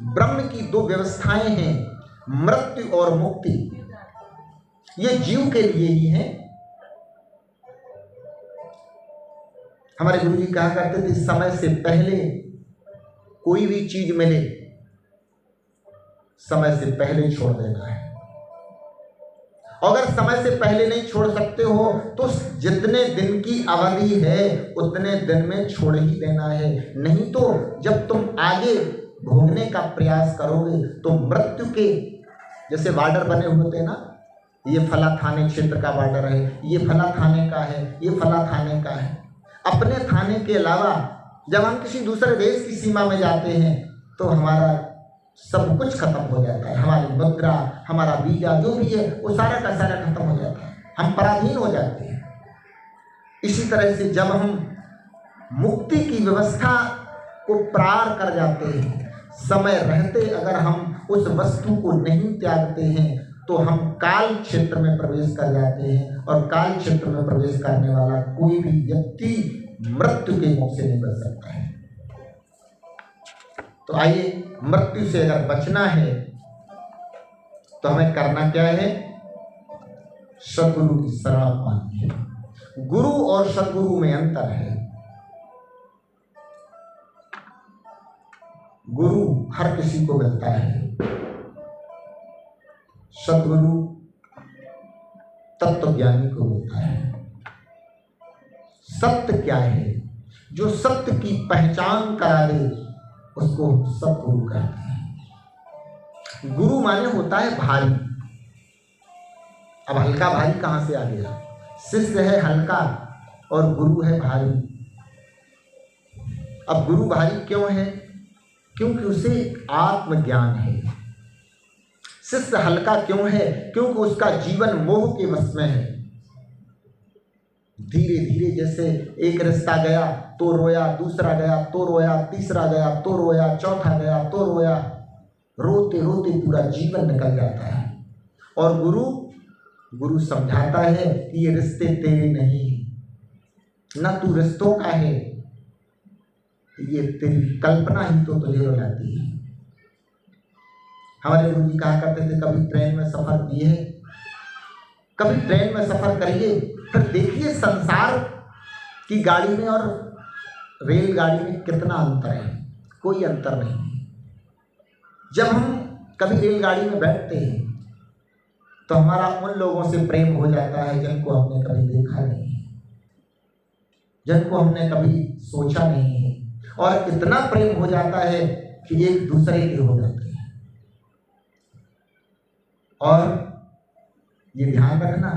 ब्रह्म की दो व्यवस्थाएं हैं, मृत्यु और मुक्ति। ये जीव के लिए ही है। हमारे गुरु जी कहा करते थे समय से पहले कोई भी चीज मिले, समय से पहले छोड़ देना है। अगर समय से पहले नहीं छोड़ सकते हो तो जितने दिन की अवधि है उतने दिन में छोड़ ही देना है। नहीं तो जब तुम आगे भोगने का प्रयास करोगे तो मृत्यु के जैसे बॉर्डर बने होते हैं ना, ये फला थाने क्षेत्र का बॉर्डर है, ये फला थाने का है, ये फला थाने का है। अपने थाने के अलावा जब हम किसी दूसरे देश की सीमा में जाते हैं तो हमारा सब कुछ खत्म हो जाता है। हमारी मुद्रा, हमारा वीजा जो भी है वो सारा का सारा खत्म हो जाता है, हम पराधीन हो जाते हैं। इसी तरह से जब हम मुक्ति की व्यवस्था को पार कर जाते हैं, समय रहते अगर हम उस वस्तु को नहीं त्यागते हैं तो हम काल क्षेत्र में प्रवेश कर जाते हैं, और काल क्षेत्र में प्रवेश करने वाला कोई भी व्यक्ति मृत्यु के मुख से नहीं बच सकता है। तो आइए, मृत्यु से अगर बचना है तो हमें करना क्या है? सद्गुरु की शरण पानी है। गुरु और सद्गुरु में अंतर है। गुरु हर किसी को मिलता है, सद्गुरु तत्वज्ञानी को मिलता है। सत्य क्या है? जो सत्य की पहचान करा दे उसको सद्गुरु कहते हैं। गुरु माने होता है भारी। अब हल्का भारी कहां से आ गया? शिष्य है हल्का और गुरु है भारी। अब गुरु भारी क्यों है? क्योंकि उसे आत्मज्ञान है। शिष्य हल्का क्यों है? क्योंकि उसका जीवन मोह के वश में है। धीरे धीरे जैसे एक रिश्ता गया तो रोया, दूसरा गया तो रोया, तीसरा गया तो रोया, चौथा गया तो रोया, रोते रोते पूरा जीवन निकल जाता है। और गुरु समझाता है कि ये रिश्ते तेरे नहीं, न तू रिश्तों का है, ये तेरी कल्पना ही तो तुझे रुलाती है। हमारे गुरु जी कहा करते थे कभी ट्रेन में सफर किए, कभी ट्रेन में सफर करिए, फिर देखिए संसार की गाड़ी में और रेलगाड़ी में कितना अंतर है। कोई अंतर नहीं। जब हम कभी रेलगाड़ी में बैठते हैं तो हमारा उन लोगों से प्रेम हो जाता है जिनको हमने कभी देखा नहीं है, जिनको हमने कभी सोचा नहीं है, और इतना प्रेम हो जाता है कि एक दूसरे के हो जाते हैं। और ये ध्यान रखना,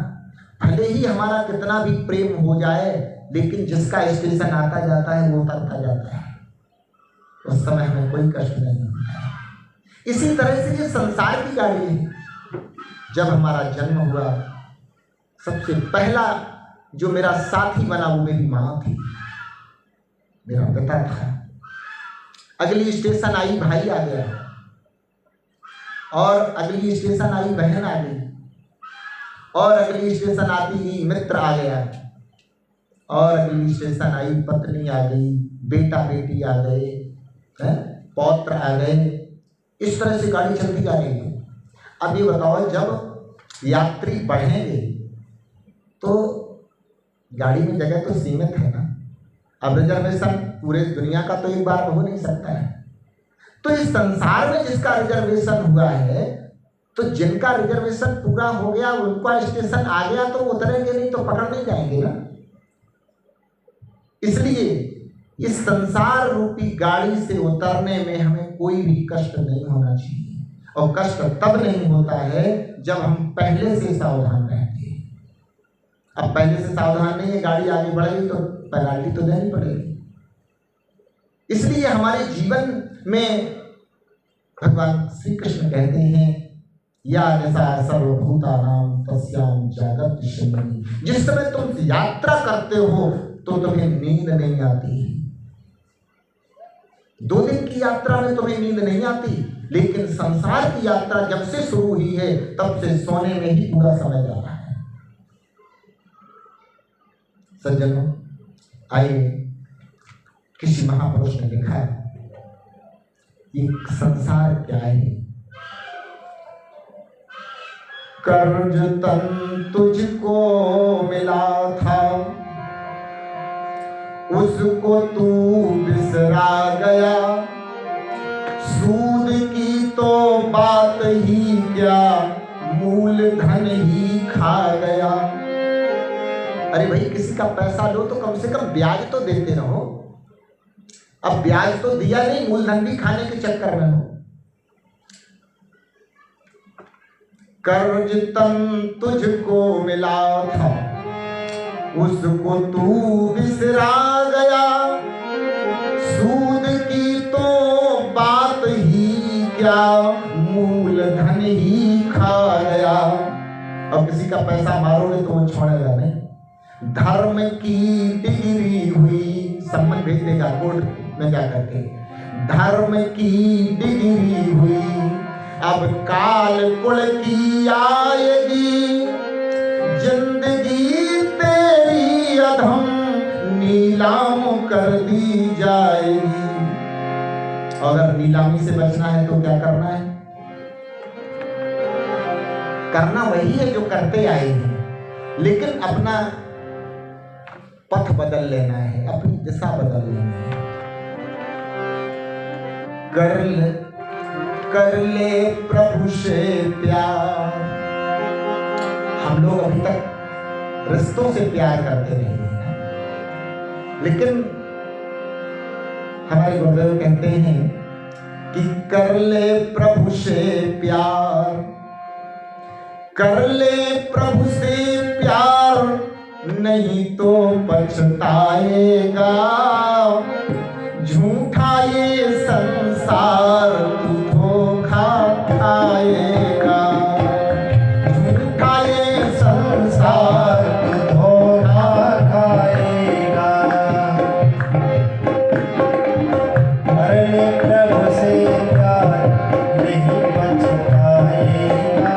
भले ही हमारा कितना भी प्रेम हो जाए, लेकिन जिसका स्टेशन आता जाता है वो उतरता जाता है, उस समय हमें कोई कष्ट नहीं होता है। इसी तरह से ये संसार की गाड़ी है। जब हमारा जन्म हुआ, सबसे पहला जो मेरा साथी बना वो मेरी माँ थी, मेरा पिता था। अगली स्टेशन आई भाई आ गया, और अगली स्टेशन आई बहन आ गई, और अगली स्टेशन आती ही मित्र आ गया, और अगली स्टेशन आई पत्नी आ गई, बेटा बेटी आ गए, पौत्र आ गए। इस तरह से गाड़ी चलती जा रही है। अब ये बताओ, जब यात्री बढ़ेंगे तो गाड़ी में जगह तो सीमित है ना। अब रिजर्वेशन पूरे दुनिया का तो एक बार हो नहीं सकता है। तो इस संसार में जिसका रिजर्वेशन हुआ है, तो जिनका रिजर्वेशन पूरा हो गया उनका स्टेशन आ गया तो उतरेंगे नहीं तो पकड़ नहीं जाएंगे ना। इसलिए इस संसार रूपी गाड़ी से उतरने में हमें कोई भी कष्ट नहीं होना चाहिए। और कष्ट तब नहीं होता है जब हम पहले से सावधान रहते हैं। अब पहले से सावधान नहीं है, गाड़ी आगे बढ़ेगी तो पेनाल्टी तो देनी पड़ेगी। इसलिए हमारे जीवन में भगवान श्री कृष्ण कहते हैं, या निशा सर्वभूतानां तस्यां जागर्ति शय्यानि। जिस समय तुम यात्रा करते हो तो तुम्हें नींद नहीं आती। 2 दिन की यात्रा में तुम्हें नींद नहीं आती, लेकिन संसार की यात्रा जब से शुरू हुई है तब से सोने में ही पूरा समय जा रहा है। सज्जनों, आइए, किसी महापुरुष ने लिखा है, ये संसार क्या है। कर्ज तन तुझको मिला था, उसको तू बिसरा गया, सूद की तो बात ही क्या, मूल धन ही खा गया। अरे भाई, किसी का पैसा लो तो कम से कम ब्याज तो देते रहो। अब ब्याज तो दिया नहीं, मूलधन भी खाने के चक्कर में हो। कर्ज तन तुझको मिला था, उसको तू बिसरा गया, सूद की तो बात ही क्या, मूल धन ही खा गया। अब किसी का पैसा मारोगे तो वो छोड़ेगा नहीं। धर्म की डिग्री हुई, सम्मान भेज देगा कोर्ट में जा करके, धर्म की डिग्री हुई, अब काल कुल की आएगी, जिंदगी तेरी अधम नीलाम कर दी जाएगी। अगर नीलामी से बचना है तो क्या करना है? करना वही है जो करते आए हैं, लेकिन अपना पथ बदल लेना है, अपनी दिशा बदल लेनी है। कर ले प्रभु से प्यार। हम लोग अभी तक रिश्तों से प्यार करते रहे हैं, लेकिन हमारे गुरुदेव कहते हैं कि कर ले प्रभु से प्यार, कर ले प्रभु से प्यार, नहीं तो पछताएगा, झूठा ये संसार तू धोखा खाएगा, झूठा ये संसार तू धोखा खाएगा। अरे प्रभु से प्यार नहीं पछताएगा।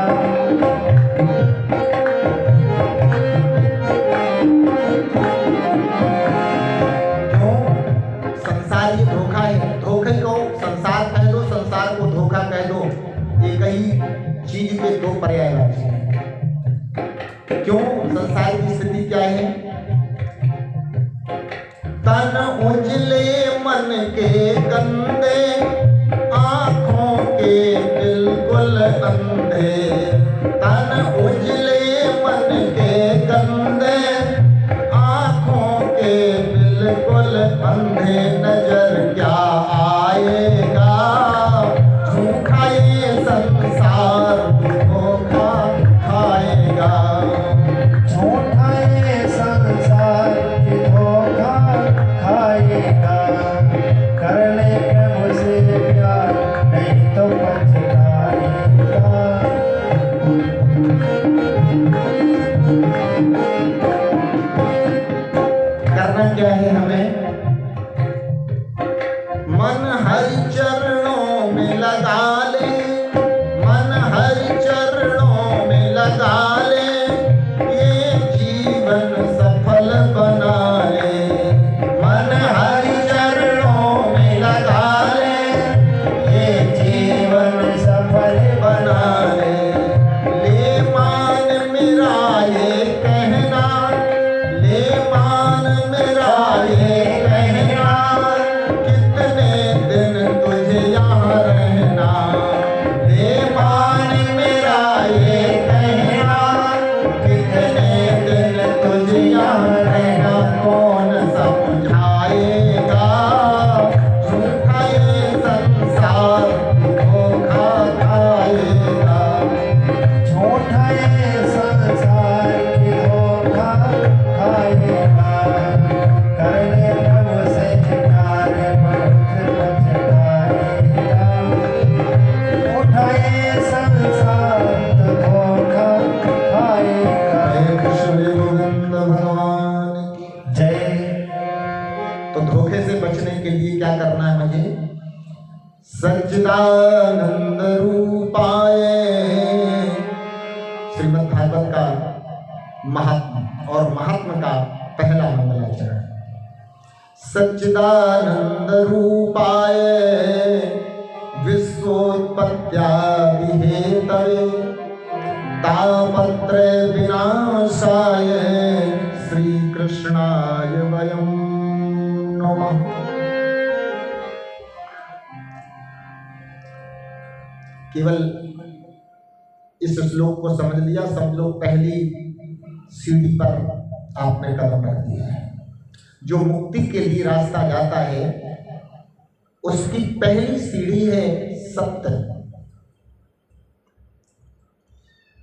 संसार ये धोखा है, धोखे को संसार कह दो, संसार को धोखा कह दो, एक ही चीज के दो पर्यायवाची हैं। क्यों? संसार की स्थिति क्या है? तन उजले मन के गंदे, आंखों के बिल्कुल अंधे, तन उजले मन के गंदे, आँखों के बिल्कुल अंधे, नजर क्या आएगा, झूठा ये संसार धोखा खाएगा। झूठा ये संसार की धोखा खाएगा। कर ले प्रभु से प्यार, नहीं तो पछताएगा। करना क्या है हमें? मन हरि चरणों में लगा ले, मन हरि चरणों में लगा ले, ये जीवन सफल बना ले। मन हरि चरणों में लगा ले, ये जीवन सफल बना ले। ले मान मेरा ये कहना, ले मान मेरा ये कहना, कितने दिन तुझे यहाँ रहना। ले मान मेरा ये कहना, कितने दिन तुझे यहाँ रहना। कौन समझाएगा, झूठा ये संसार धोखा खाएगा। झूठा ये संसार की धोखा खाएगा। कर ले प्रभु से प्यार, बहुत पछताएगा। झूठा ये संसार तो धोखा खाएगा। जय कृष्ण गोविंद भगवान की। जय। तो धोखे से बचने के लिए क्या करना है मुझे? सच्चिदानंद रूपाय, श्रीमद् भागवत का महात्मा और महात्मा का पहला मंगलाचरण। सच्चिदानंद रूपाय विश्वोत्पत्त्यादि हेतवे, तापत्रय विनाशाय श्री कृष्णाय वयं नमः। केवल इस श्लोक को समझ लिया, सब लोग पहली सीढ़ी पर आपने कदम रख दिया है। जो मुक्ति के लिए रास्ता जाता है उसकी पहली सीढ़ी है सत्य,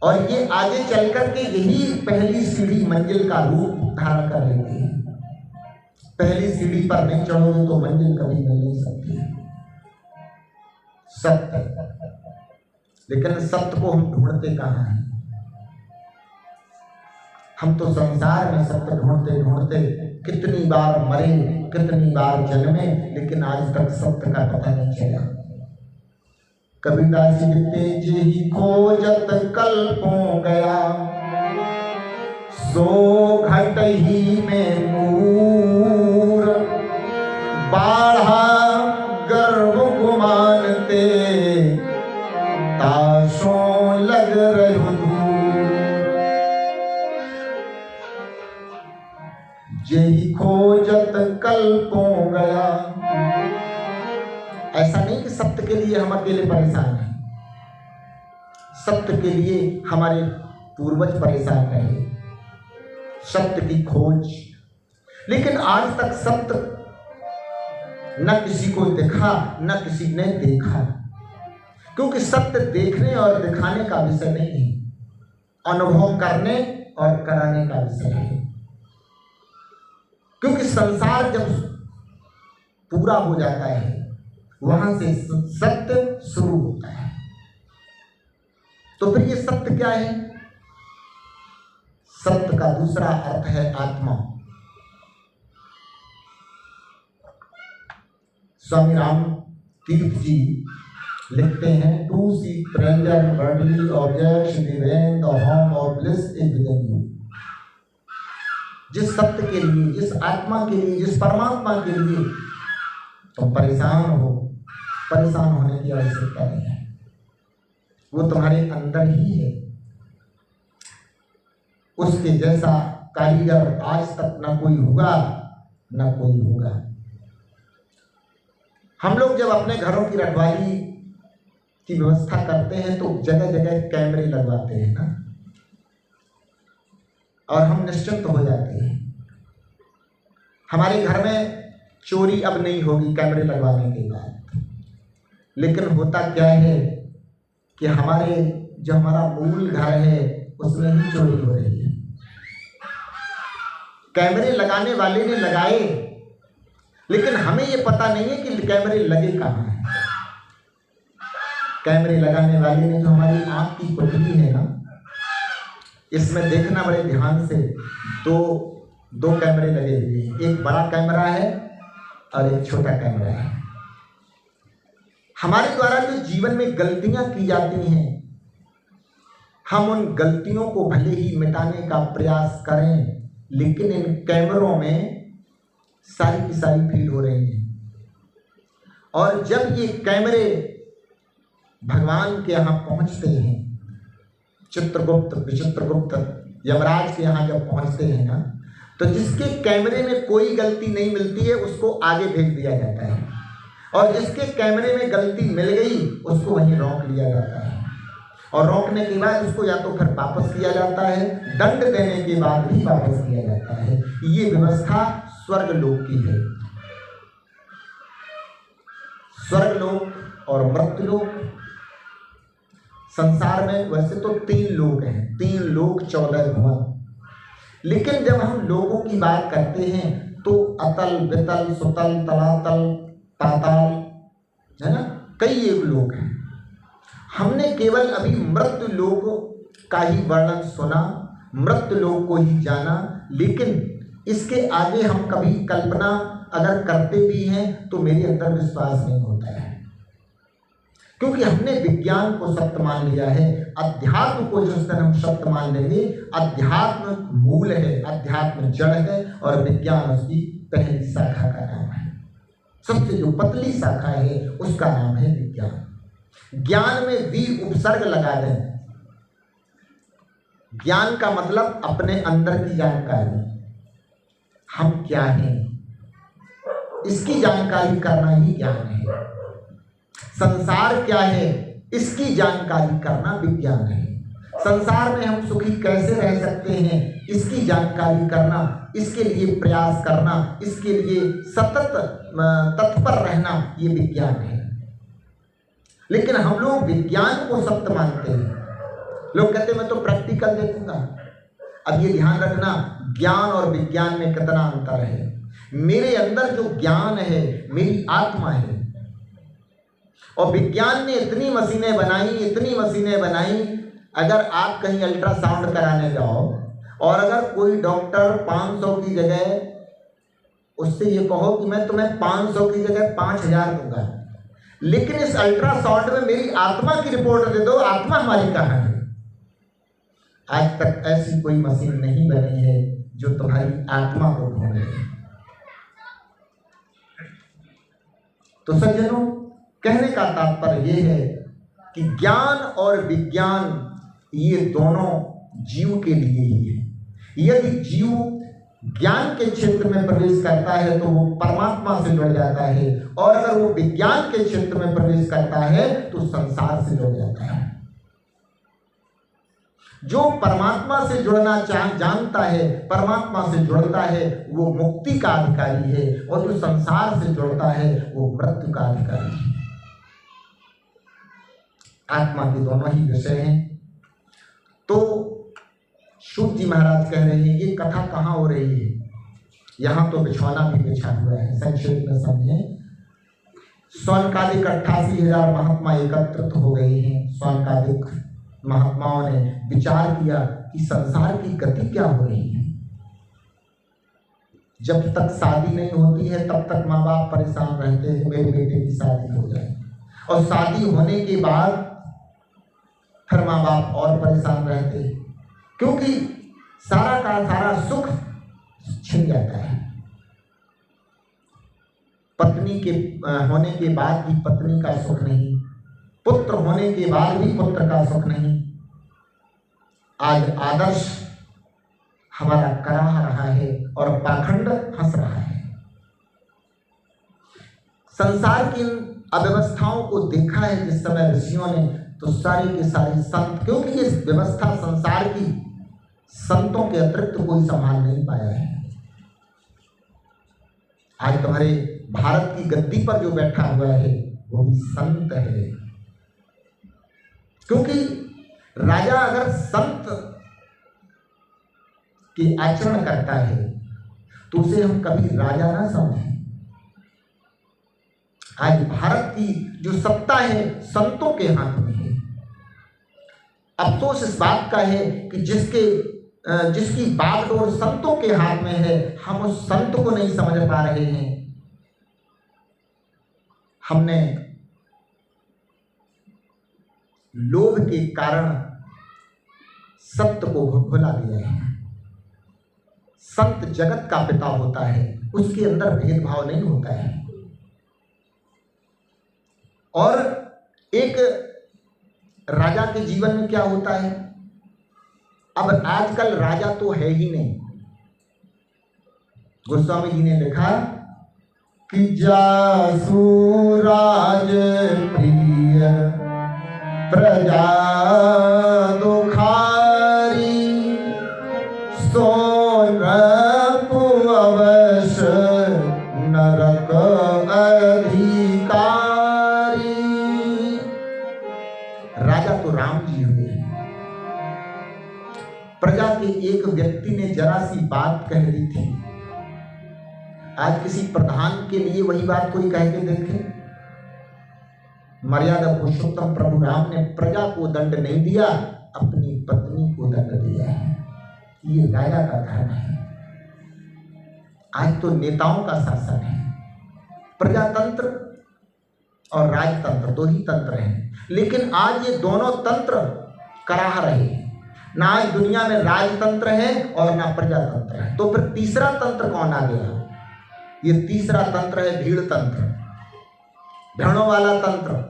और ये आगे चलकर के यही पहली सीढ़ी मंजिल का रूप धारण कर लेती है। पहली सीढ़ी पर नहीं चढ़ोगे तो मंजिल कभी मिल नहीं सकती। सत्य, लेकिन सत्य को हम ढूंढते कहाँ हैं? हम तो संसार में सत्य ढूंढते ढूंढते कितनी बार मरे, कितनी बार जन्मे, लेकिन आज तक सत्य का पता नहीं चला। कबीरदास जी लिखते, जेहि खोजत कल्पों गया, सो घट ही में मूर, बाढ़ा गर्भ गुमानते, ताशों लग रहो दूर। जेहि खोजत कल्पों गया। ऐसा नहीं कि सत्य के लिए हम अकेले परेशान हैं, सत्य के लिए हमारे पूर्वज परेशान रहे, सत्य की खोज। लेकिन आज तक सत्य न किसी को दिखा, न किसी ने देखा, क्योंकि सत्य देखने और दिखाने का विषय नहीं है, अनुभव करने और कराने का विषय है। क्योंकि संसार जब पूरा हो जाता है वहां से सत्य शुरू होता है। तो फिर ये सत्य क्या है? सत्य का दूसरा अर्थ है आत्मा। स्वामी राम तीर्थ जी लिखते हैं, to see stranger worldly objects divine the home of bliss is within you. जिस सत्य के लिए, जिस आत्मा के लिए, जिस परमात्मा के लिए तुम परेशान हो, परेशान होने की आवश्यकता नहीं है, वो तुम्हारे अंदर ही है। उसके जैसा कारीगर आज तक न कोई हुआ, न कोई होगा। हम लोग जब अपने घरों की रखवाली की व्यवस्था करते हैं तो जगह जगह कैमरे लगवाते हैं ना, और हम निश्चिंत हो जाते हैं। हमारे घर में चोरी अब नहीं होगी कैमरे लगवाने के बाद। लेकिन होता क्या है कि हमारे जो हमारा मूल घर है उसमें ही चोरी हो रही है। कैमरे लगाने वाले ने लगाए, लेकिन हमें ये पता नहीं है कि कैमरे लगे कहाँ हैं। कैमरे लगाने वाले ने जो हमारी आँख की पुतली है ना, इसमें देखना बड़े ध्यान से, दो कैमरे लगे हुए हैं। एक बड़ा कैमरा है और एक छोटा कैमरा है। हमारे द्वारा जो जीवन में गलतियां की जाती हैं, हम उन गलतियों को भले ही मिटाने का प्रयास करें, लेकिन इन कैमरों में सारी की सारी फीड हो रही हैं। और जब ये कैमरे भगवान के यहाँ पहुँचते हैं, चित्रगुप्त विचित्रगुप्त यमराज के यहाँ जब पहुँचते हैं ना, तो जिसके कैमरे में कोई गलती नहीं मिलती है उसको आगे भेज दिया जाता है, और जिसके कैमरे में गलती मिल गई उसको वहीं रोक लिया जाता है। और रोकने के बाद उसको या तो फिर वापस किया जाता है, दंड देने के बाद भी वापस किया जाता है। ये व्यवस्था स्वर्गलोक की है। स्वर्गलोक और मृत्युलोक, संसार में वैसे तो 3 लोक हैं, 3 लोक 14 भुवन। लेकिन जब हम लोगों की बात करते हैं तो अतल वितल सुतल तलातल पाताल, है ना, कई एक लोक हैं। हमने केवल अभी मृत्यु लोक का ही वर्णन सुना, मृत्यु लोक को ही जाना, लेकिन इसके आगे हम कभी कल्पना अगर करते भी हैं तो मेरे अंदर विश्वास नहीं होता है, क्योंकि हमने विज्ञान को सत्य मान लिया है। अध्यात्म को जिस दिन हम सत्य मान लेंगे, अध्यात्म मूल है, अध्यात्म जड़ है, और विज्ञान उसकी पहली शाखा का नाम है। सबसे जो पतली शाखा है उसका नाम है विज्ञान। ज्ञान में वी उपसर्ग लगा दें। ज्ञान का मतलब अपने अंदर की जानकारी, हम क्या हैं इसकी जानकारी करना ही ज्ञान है। संसार क्या है इसकी जानकारी करना विज्ञान है। संसार में हम सुखी कैसे रह सकते हैं इसकी जानकारी करना, इसके लिए प्रयास करना, इसके लिए सतत तत्पर रहना, ये विज्ञान है। लेकिन हम लोग विज्ञान को सत्य मानते हैं। लोग कहते हैं मैं तो प्रैक्टिकल देखूंगा। अब ये ध्यान रखना, ज्ञान और विज्ञान में कितना अंतर है। मेरे अंदर जो ज्ञान है मेरी आत्मा है, और विज्ञान ने इतनी मशीनें बनाई, अगर आप कहीं अल्ट्रासाउंड कराने जाओ और अगर कोई डॉक्टर 500 की जगह उससे ये कहो कि मैं तुम्हें 500 की जगह 5000 दूंगा, लेकिन इस अल्ट्रासाउंड में मेरी आत्मा की रिपोर्ट दे दो, आत्मा हमारी कहाँ है? आज तक ऐसी कोई मशीन नहीं बनी है जो तुम्हारी आत्मा को ढूंढे। तो सज्जनों, कहने का तात्पर्य ये है कि ज्ञान और विज्ञान ये दोनों जीव के लिए ही है। यदि जीव ज्ञान के क्षेत्र में प्रवेश करता है तो वो परमात्मा से जुड़ जाता है, और अगर वो विज्ञान के क्षेत्र में प्रवेश करता है तो संसार से जुड़ जाता है। जो परमात्मा से जुड़ना जानता है, परमात्मा से जुड़ता है, वो मुक्ति का अधिकारी है, और जो संसार से जुड़ता है वो मृत्यु का अधिकारी है। आत्मा के दोनों ही विषय हैं। तो शुभ जी महाराज कह रहे हैं ये कथा कहाँ हो रही है? यहाँ तो बिछौना भी बिछा हुआ है। संक्षेप में समझें, स्वयंकालिक 88,000 महात्मा एकत्रित हो गए हैं। स्वयंकालिक महात्माओं ने विचार किया कि संसार की गति क्या हो रही है। जब तक शादी नहीं होती है तब तक माँ बाप परेशान रहते हैं, मेरे बेटे की शादी हो जाए, और शादी होने के बाद फिर माँ बाप और परेशान रहते हैं, क्योंकि सारा का सारा सुख छिन जाता है। पत्नी के होने के बाद भी पत्नी का सुख नहीं, पुत्र होने के बाद भी पुत्र का सुख नहीं। आज आदर्श हमारा कराह रहा है और पाखंड हंस रहा है। संसार की अव्यवस्थाओं को देखा है जिस समय ऋषियों ने, तो सारे के सारे संत, क्योंकि ये व्यवस्था संसार की संतों के अतिरिक्त कोई संभाल नहीं पाया है। आज तुम्हारे भारत की गद्दी पर जो बैठा हुआ है वो भी संत है, क्योंकि राजा अगर संत की आचरण करता है तो उसे हम कभी राजा ना समझें। आज भारत की जो सत्ता है संतों के हाथ में है। अफसोस इस बात का है कि जिसकी बागडोर संतों के हाथ में है, हम उस संत को नहीं समझ पा रहे हैं। हमने लोभ के कारण सत्य को भुला दिया है। संत जगत का पिता होता है, उसके अंदर भेदभाव नहीं होता है। और एक राजा के जीवन में क्या होता है, अब आजकल राजा तो है ही नहीं। गोस्वामी जी ने लिखा कि जासु राज प्रिय प्रजा दुखारी, सोनप अवश नरक अधिकारी। राजा तो राम जी हुए। प्रजा के एक व्यक्ति ने जरा सी बात कह दी थी। आज किसी प्रधान के लिए वही बात कोई कह के देखे। मर्यादा पुरुषोत्तम प्रभु राम ने प्रजा को दंड नहीं दिया, अपनी पत्नी को दंड दिया है। ये राजा का धर्म है। आज तो नेताओं का शासन है। प्रजातंत्र और राजतंत्र दो ही तंत्र हैं, लेकिन आज ये दोनों तंत्र कराह रहे हैं। ना आज दुनिया में राजतंत्र है और ना प्रजातंत्र है, तो फिर तीसरा तंत्र कौन आ गया? ये तीसरा तंत्र है भीड़ तंत्र, भेड़ों वाला तंत्र।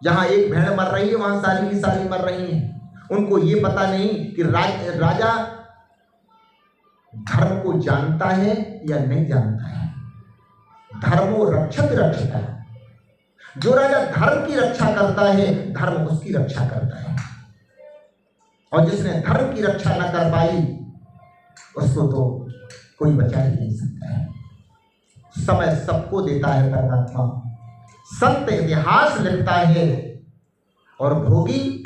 जहां एक भेड़ मर रही है वहां सारी की सारी मर रही हैं। उनको ये पता नहीं कि राजा धर्म को जानता है या नहीं जानता है। धर्मो रक्षक रक्षिता। जो राजा धर्म की रक्षा करता है, धर्म उसकी रक्षा करता है। और जिसने धर्म की रक्षा न कर पाई, उसको तो कोई बचा ही नहीं सकता है। समय सबको देता है परमात्मा। संत इतिहास लिखता है और भोगी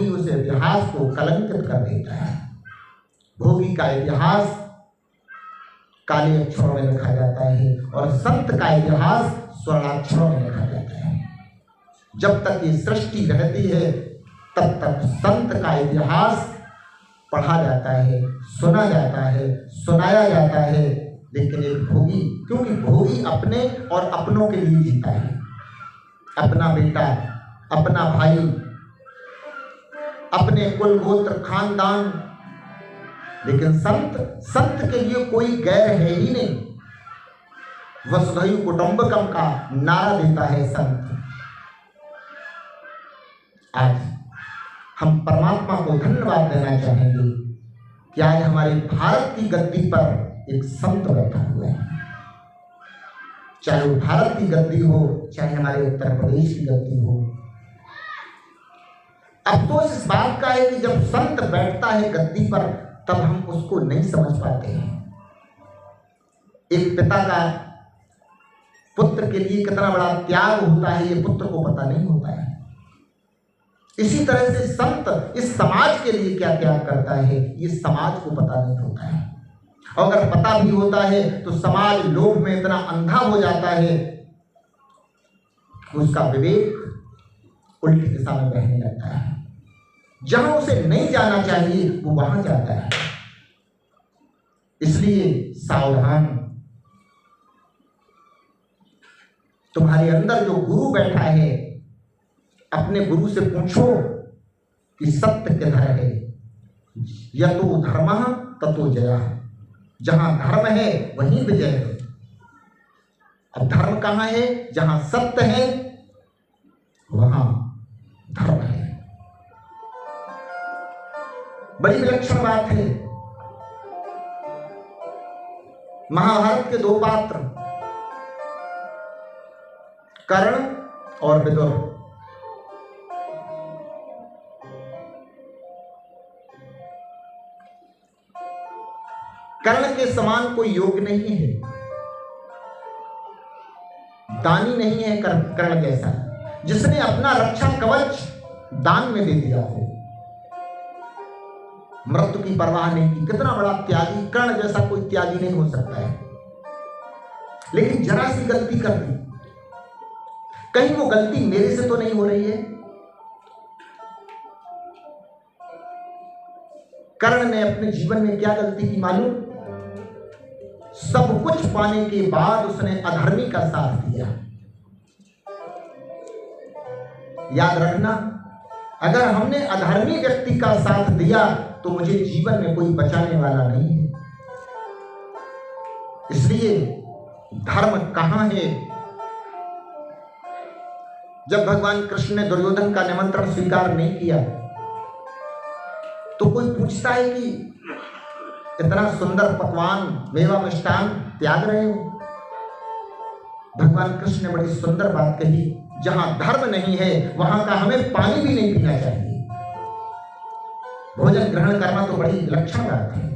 उस इतिहास को कलंकित कर देता है। भोगी का इतिहास काले अक्षरों में लिखा जाता है और संत का इतिहास स्वर्णाक्षरों में लिखा जाता है। जब तक ये सृष्टि रहती है तब तक संत का इतिहास पढ़ा जाता है, सुना जाता है, सुनाया जाता है। लेकिन एक भोगी, क्योंकि भोगी अपने और अपनों के लिए जीता है, अपना बेटा, अपना भाई, अपने कुल गोत्र खानदान। लेकिन संत के लिए कोई गैर है ही नहीं। वसुधैव कुटुंबकम का नारा देता है संत। आज हम परमात्मा को धन्यवाद देना चाहेंगे कि आज हमारे भारत की गद्दी पर एक संत बैठा हुआ है। चाहे वो भारत की गद्दी हो, चाहे हमारे उत्तर प्रदेश की गद्दी हो। अफसोस इस बात का है कि जब संत बैठता है गद्दी पर, तब हम उसको नहीं समझ पाते हैं। एक पिता का पुत्र के लिए कितना बड़ा त्याग होता है, ये पुत्र को पता नहीं होता है। इसी तरह से संत इस समाज के लिए क्या त्याग करता है, ये समाज को पता नहीं होता है। और अगर पता भी होता है तो समाज लोभ में इतना अंधा हो जाता है कि उसका विवेक उल्टी दिशा में बहने लगता है। जहां उसे नहीं जाना चाहिए वो वहां जाता है। इसलिए सावधान। तुम्हारे अंदर जो गुरु बैठा है, अपने गुरु से पूछो कि सत्य किधर है। यतो धर्मः ततो जयः। जहां धर्म है वहीं विजय है। अब धर्म कहां है? जहां सत्य है वहां धर्म है। बड़ी विलक्षण बात है। महाभारत के दो पात्र, कर्ण और विदुर। कर्ण के समान कोई योग नहीं है, दानी नहीं है कर्ण जैसा, जिसने अपना रक्षा कवच दान में दे दिया हो, मृत्यु की परवाह नहीं की। कितना बड़ा त्यागी, कर्ण जैसा कोई त्यागी नहीं हो सकता है। लेकिन जरा सी गलती कर दी, कहीं वो गलती मेरे से तो नहीं हो रही है। कर्ण ने अपने जीवन में क्या गलती की मालूम? सब कुछ पाने के बाद उसने अधर्मी का साथ दिया। याद रखना, अगर हमने अधर्मी व्यक्ति का साथ दिया तो मुझे जीवन में कोई बचाने वाला नहीं है। इसलिए धर्म कहां है? जब भगवान कृष्ण ने दुर्योधन का निमंत्रण स्वीकार नहीं किया तो कोई पूछता है कि इतना सुंदर पकवान मेवा मिष्ठान त्याग रहे हो? भगवान कृष्ण ने बड़ी सुंदर बात कही, जहां धर्म नहीं है वहां का हमें पानी भी नहीं पीना चाहिए। भोजन ग्रहण करना तो बड़ी विलक्षण बात है,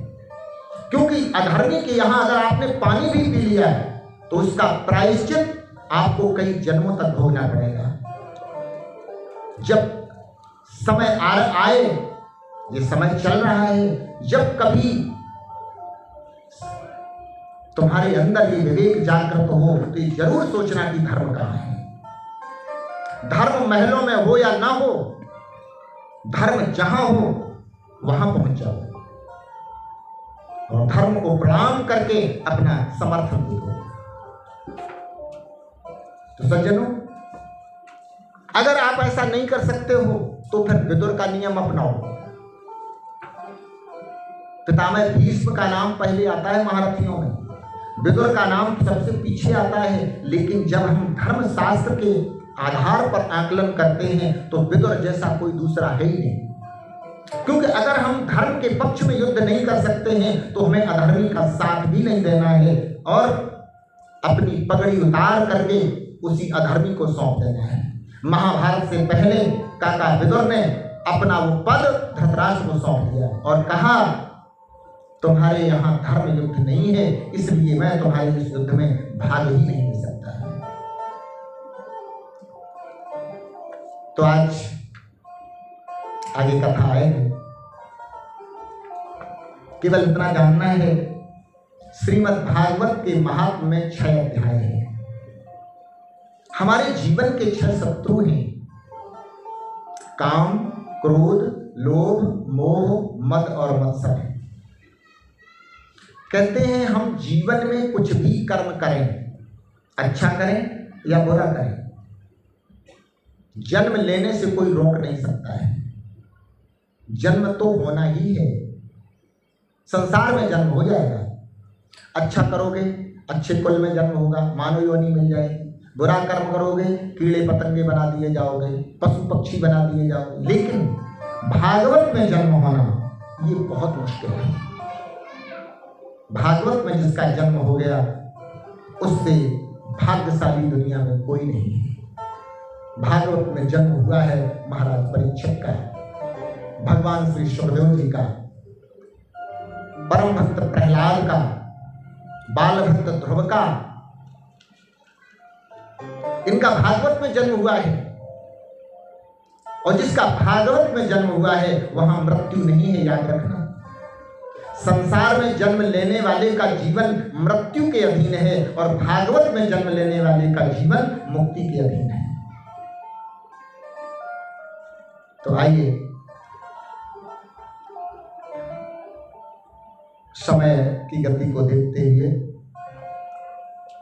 क्योंकि अधर्मी के यहां अगर आपने पानी भी पी लिया है तो उसका प्रायश्चित आपको कई जन्मों तक भोगना पड़ेगा। जब समय आए, ये समय चल रहा है, जब कभी तुम्हारे अंदर ये विवेक जागृत हो तो ये जरूर सोचना कि धर्म कहां है। धर्म महलों में हो या ना हो, धर्म जहां हो वहां पहुंच जाओ और धर्म को प्रणाम करके अपना समर्थन दो। तो सज्जनों, अगर आप ऐसा नहीं कर सकते हो तो फिर विदुर का नियम अपनाओ। पितामह भीष्म का नाम पहले आता है महारथियों में, विदुर का नाम सबसे पीछे आता है। लेकिन जब हम धर्म शास्त्र के आधार पर आकलन करते हैं तो विदुर जैसा कोई दूसरा है ही नहीं। क्योंकि अगर हम धर्म के पक्ष में युद्ध नहीं कर सकते हैं तो हमें अधर्मी का साथ भी नहीं देना है और अपनी पगड़ी उतार करके उसी अधर्मी को सौंप देना है। महाभारत से पहले काका विदुर ने अपना वो पद धृतराष्ट्र को सौंप दिया और कहा, तुम्हारे यहां धर्म युद्ध नहीं है, इसलिए मैं तुम्हारे इस युद्ध में भाग ही नहीं ले सकता। तो आज आगे कथा आएगी, केवल इतना जानना है, श्रीमद् भागवत के महात्म्य में 6 अध्याय हैं। हमारे जीवन के 6 शत्रु हैं, काम, क्रोध, लोभ, मोह, मद और मत्सर। कहते हैं हम जीवन में कुछ भी कर्म करें, अच्छा करें या बुरा करें, जन्म लेने से कोई रोक नहीं सकता है। जन्म तो होना ही है, संसार में जन्म हो जाएगा। अच्छा करोगे अच्छे कुल में जन्म होगा, मानव योनि मिल जाएगी। बुरा कर्म करोगे कीड़े पतंगे बना दिए जाओगे, पशु पक्षी बना दिए जाओगे। लेकिन भागवत में जन्म होना ये बहुत मुश्किल है। भागवत में जिसका जन्म हो गया उससे भाग्यशाली दुनिया में कोई नहीं है। भागवत में जन्म हुआ है महाराज परीक्षित का, भगवान श्री सुखदेव जी का, परम भक्त प्रहलाद का, बाल भक्त ध्रुव का, इनका भागवत में जन्म हुआ है। और जिसका भागवत में जन्म हुआ है वहां मृत्यु नहीं है, याद रखना। संसार में जन्म लेने वाले का जीवन मृत्यु के अधीन है और भागवत में जन्म लेने वाले का जीवन मुक्ति के अधीन है। तो आइए समय की गति को देखते हुए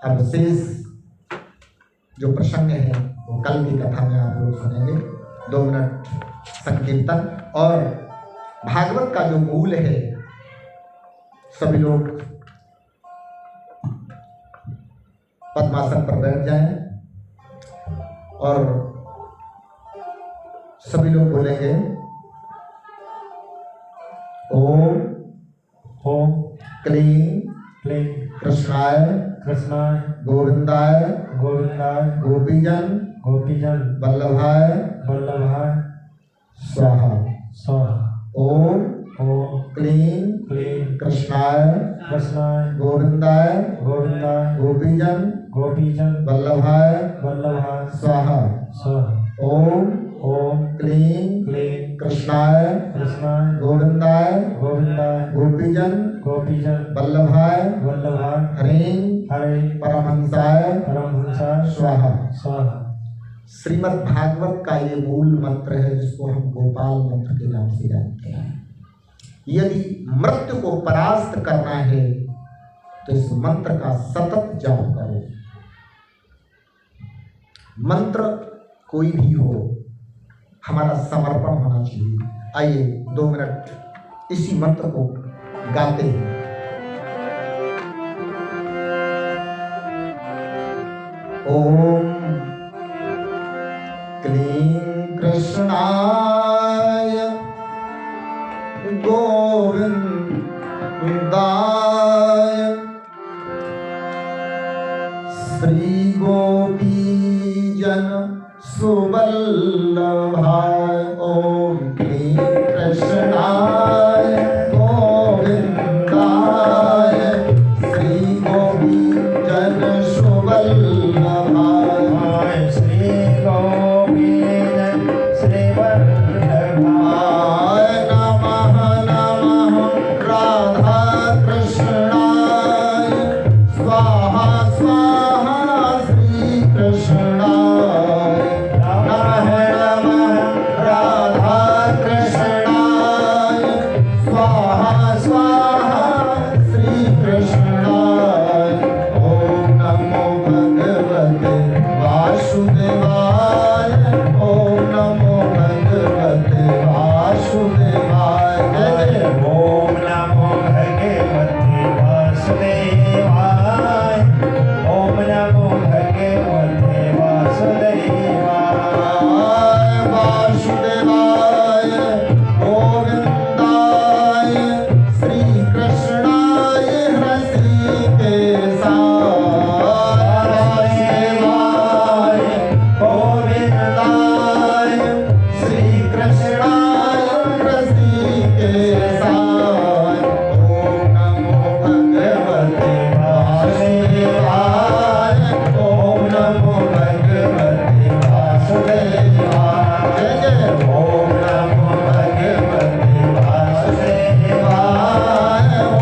अब शेष जो प्रसंग है वो कल की कथा में आप लोग सुनेंगे। 2 मिनट संकीर्तन और भागवत का जो मूल है, सभी लोग पद्मासन पर बैठ जाएं और सभी लोग बोलेंगे ओम ओम क्लीं क्लीं कृष्णाय कृष्णाय गोविंदाय गोविंदाय गोपीजन गोपीजन वल्लभाय वल्लभाय स्वाहा। स्वाहा। ओम ओम क्लीं क्लीं कृष्णाय कृष्णाय गोविंदाय गोविंदाय गोपीजन गोपीजन वल्लभाय वल्लभाय स्वाहा। स्वाहा। ओम ओम क्लीं क्लीं कृष्णाय कृष्णाय गोविंदाय गोविंदाय गोपीजन गोपीजन वल्लभाय वल्लभाय ह्रीं हरे परमहंसाय परमहंसाय स्वाहा। स्वाहा। श्रीमद् भागवत का ये मूल मंत्र है जिसको हम गोपाल मंत्र के नाम से जानते हैं। यदि मृत्यु को परास्त करना है तो इस मंत्र का सतत जाप करो। मंत्र कोई भी हो, हमारा समर्पण होना चाहिए। आइए 2 मिनट इसी मंत्र को गाते हैं। ओम क्लीं कृष्णाय गोविंदाय श्री गोपीजन सुवल्लभाय। ओम क्लीं कृष्णाय गोविंदाय श्री गोपीजन सुवल्लभाय। श्री गोपीजन श्री वल्लभाय नमः नमः राधा कृष्णाय स्वाहा स्वाहा श्री कृष्णाय। नमः नमः राधा कृष्णाय स्वाहा स्वाहा श्री कृष्णाय। ओम नमो भगवते वासुदेवाय। ओम नमो भगवते वासुदेवाय। जय जय ओम नमो भगवते वासुदेवाय। ओम नमो भगवते वासुदेवाय। वासुदेवाय गोविंदाय श्री कृष्णाय हृषिकेशाय। वासुदेवाय गोविंदाय श्री कृष्णाय हृषिकेशाय। ओम नमो भगवते वासुदेवाय। ओम नमो भगवते वासुदेवाय। जय जय ओम नमो भगवते वासुदेवाय।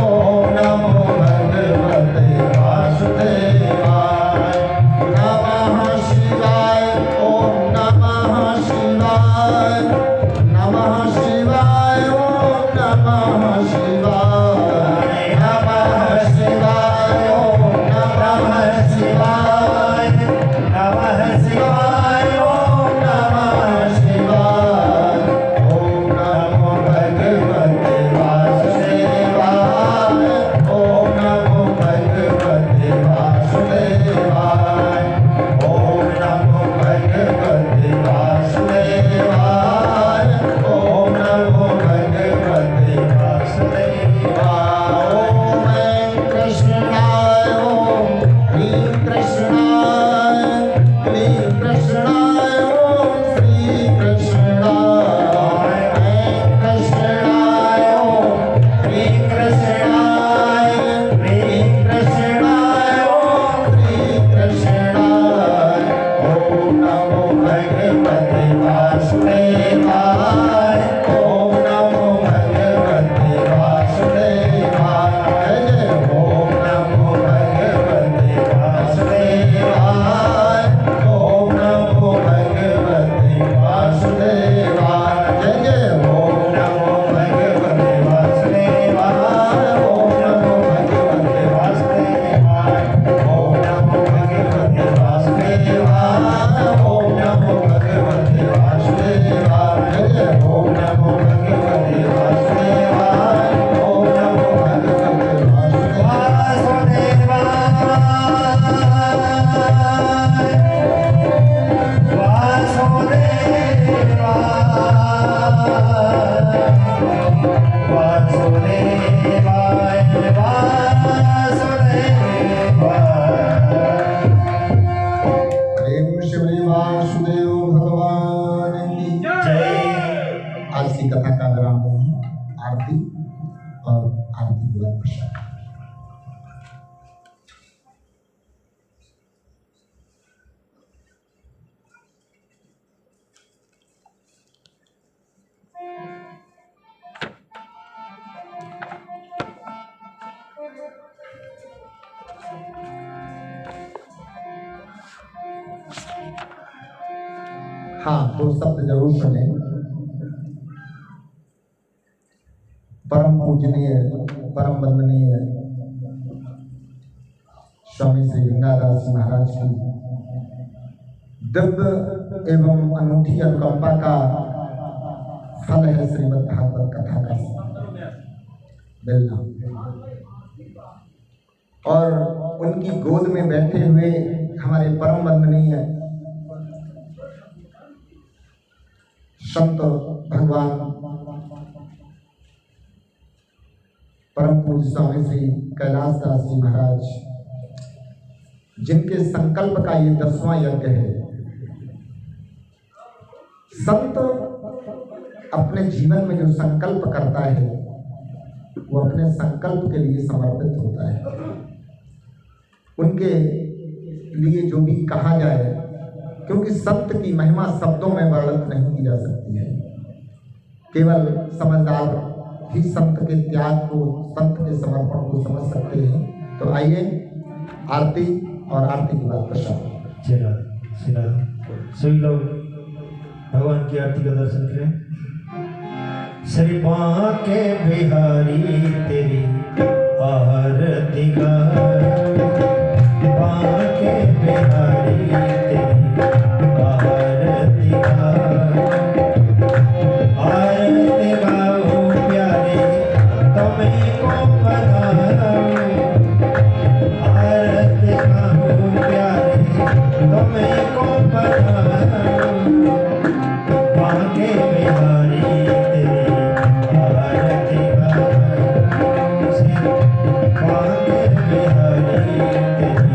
ओम नमो भगवते वासुदेवाय। नमः शिवाय। ओम नमः शिवाय। नमः शिवाय। ओम नमः शिवाय। नमः शिवाय। ओम नमः शिवाय। नमः शिवाय। ओम नमः शिवाय। ओम नमो भगवते वासुदेवाय। ओम नमो भगवते वासुदेवाय। ओम नमो भगवते वासुदेवाय। ओम नमो भगवते वासुदेवाय। की कथा का विराम नहीं, आरती और आरती के बाद प्रसाद। हाँ, दो शब्द जरूर सुने। परम पूजनीय, परम वंदनीय स्वामी श्री गंगादास महाराज की दिव्य एवं अनूठी अनुकंपा का फल है श्रीमद् भागवत कथा का मिलना, और उनकी गोद में बैठे हुए हमारे परम वंदनीय संत भगवान परम पूज्य स्वामी श्री कैलाश दास जी महाराज, जिनके संकल्प का ये 10वां यज्ञ है। संत अपने जीवन में जो संकल्प करता है वो अपने संकल्प के लिए समर्पित होता है। उनके लिए जो भी कहा जाए, क्योंकि सत्य की महिमा शब्दों में वर्णित नहीं की जा सकती है। केवल समझदार ही संत के त्याग को, संत के समर्पण को समझ सकते हैं। तो आइए आरती और आरती के बाद प्रसाद। सभी लोग भगवान की आरती का दर्शन करें। श्री बांके बिहारी तेरी आरती गाए, बांके बिहारी तेरी आरती गाए, आरती गाओ प्यारे तुम्हें को बनाओ, आरती गाओ प्यारे तुम्हें को बनाओ, बांके बिहारी तेरी आरती गाए, बांके बिहारी तेरी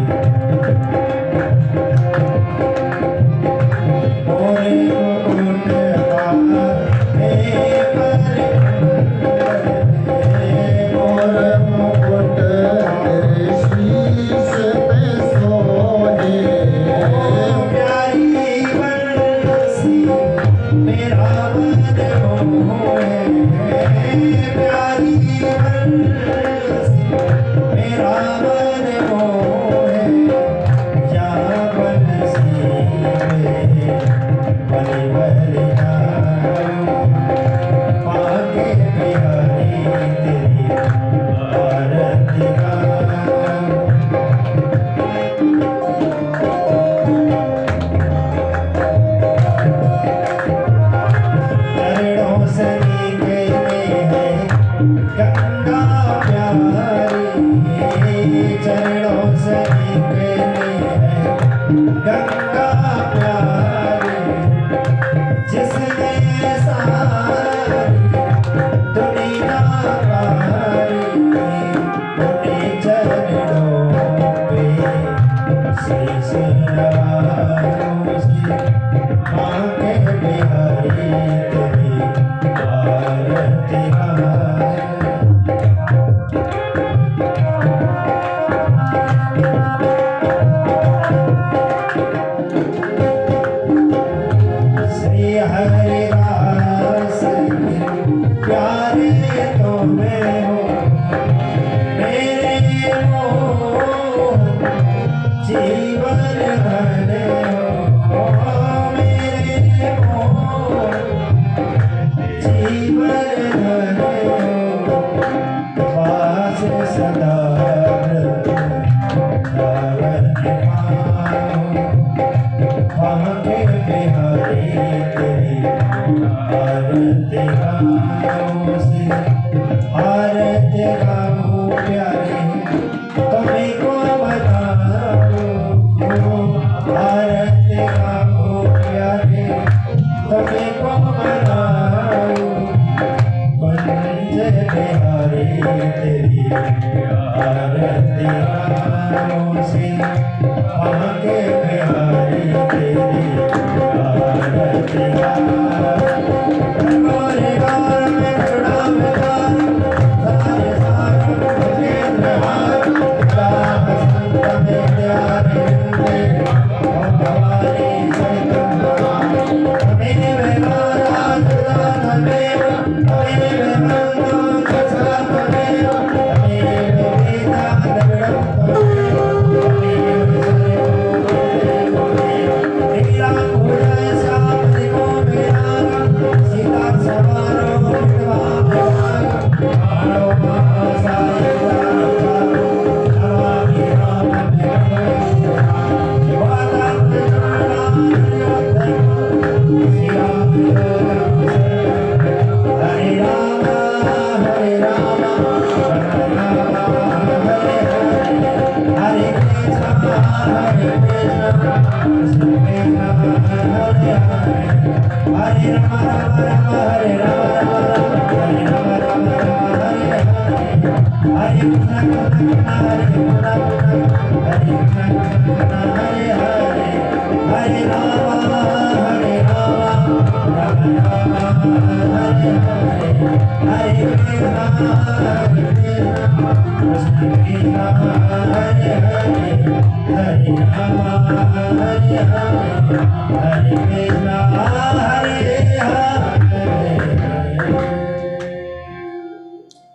Hare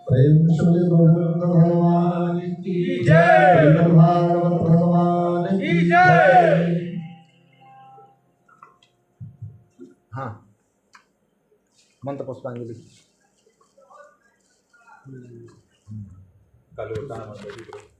प्रेम श्री गोविंद भगवान की जय, भागवत भगवान की जय। हाँ, मंत्र पुष्पांजलि। कल होता है मतलब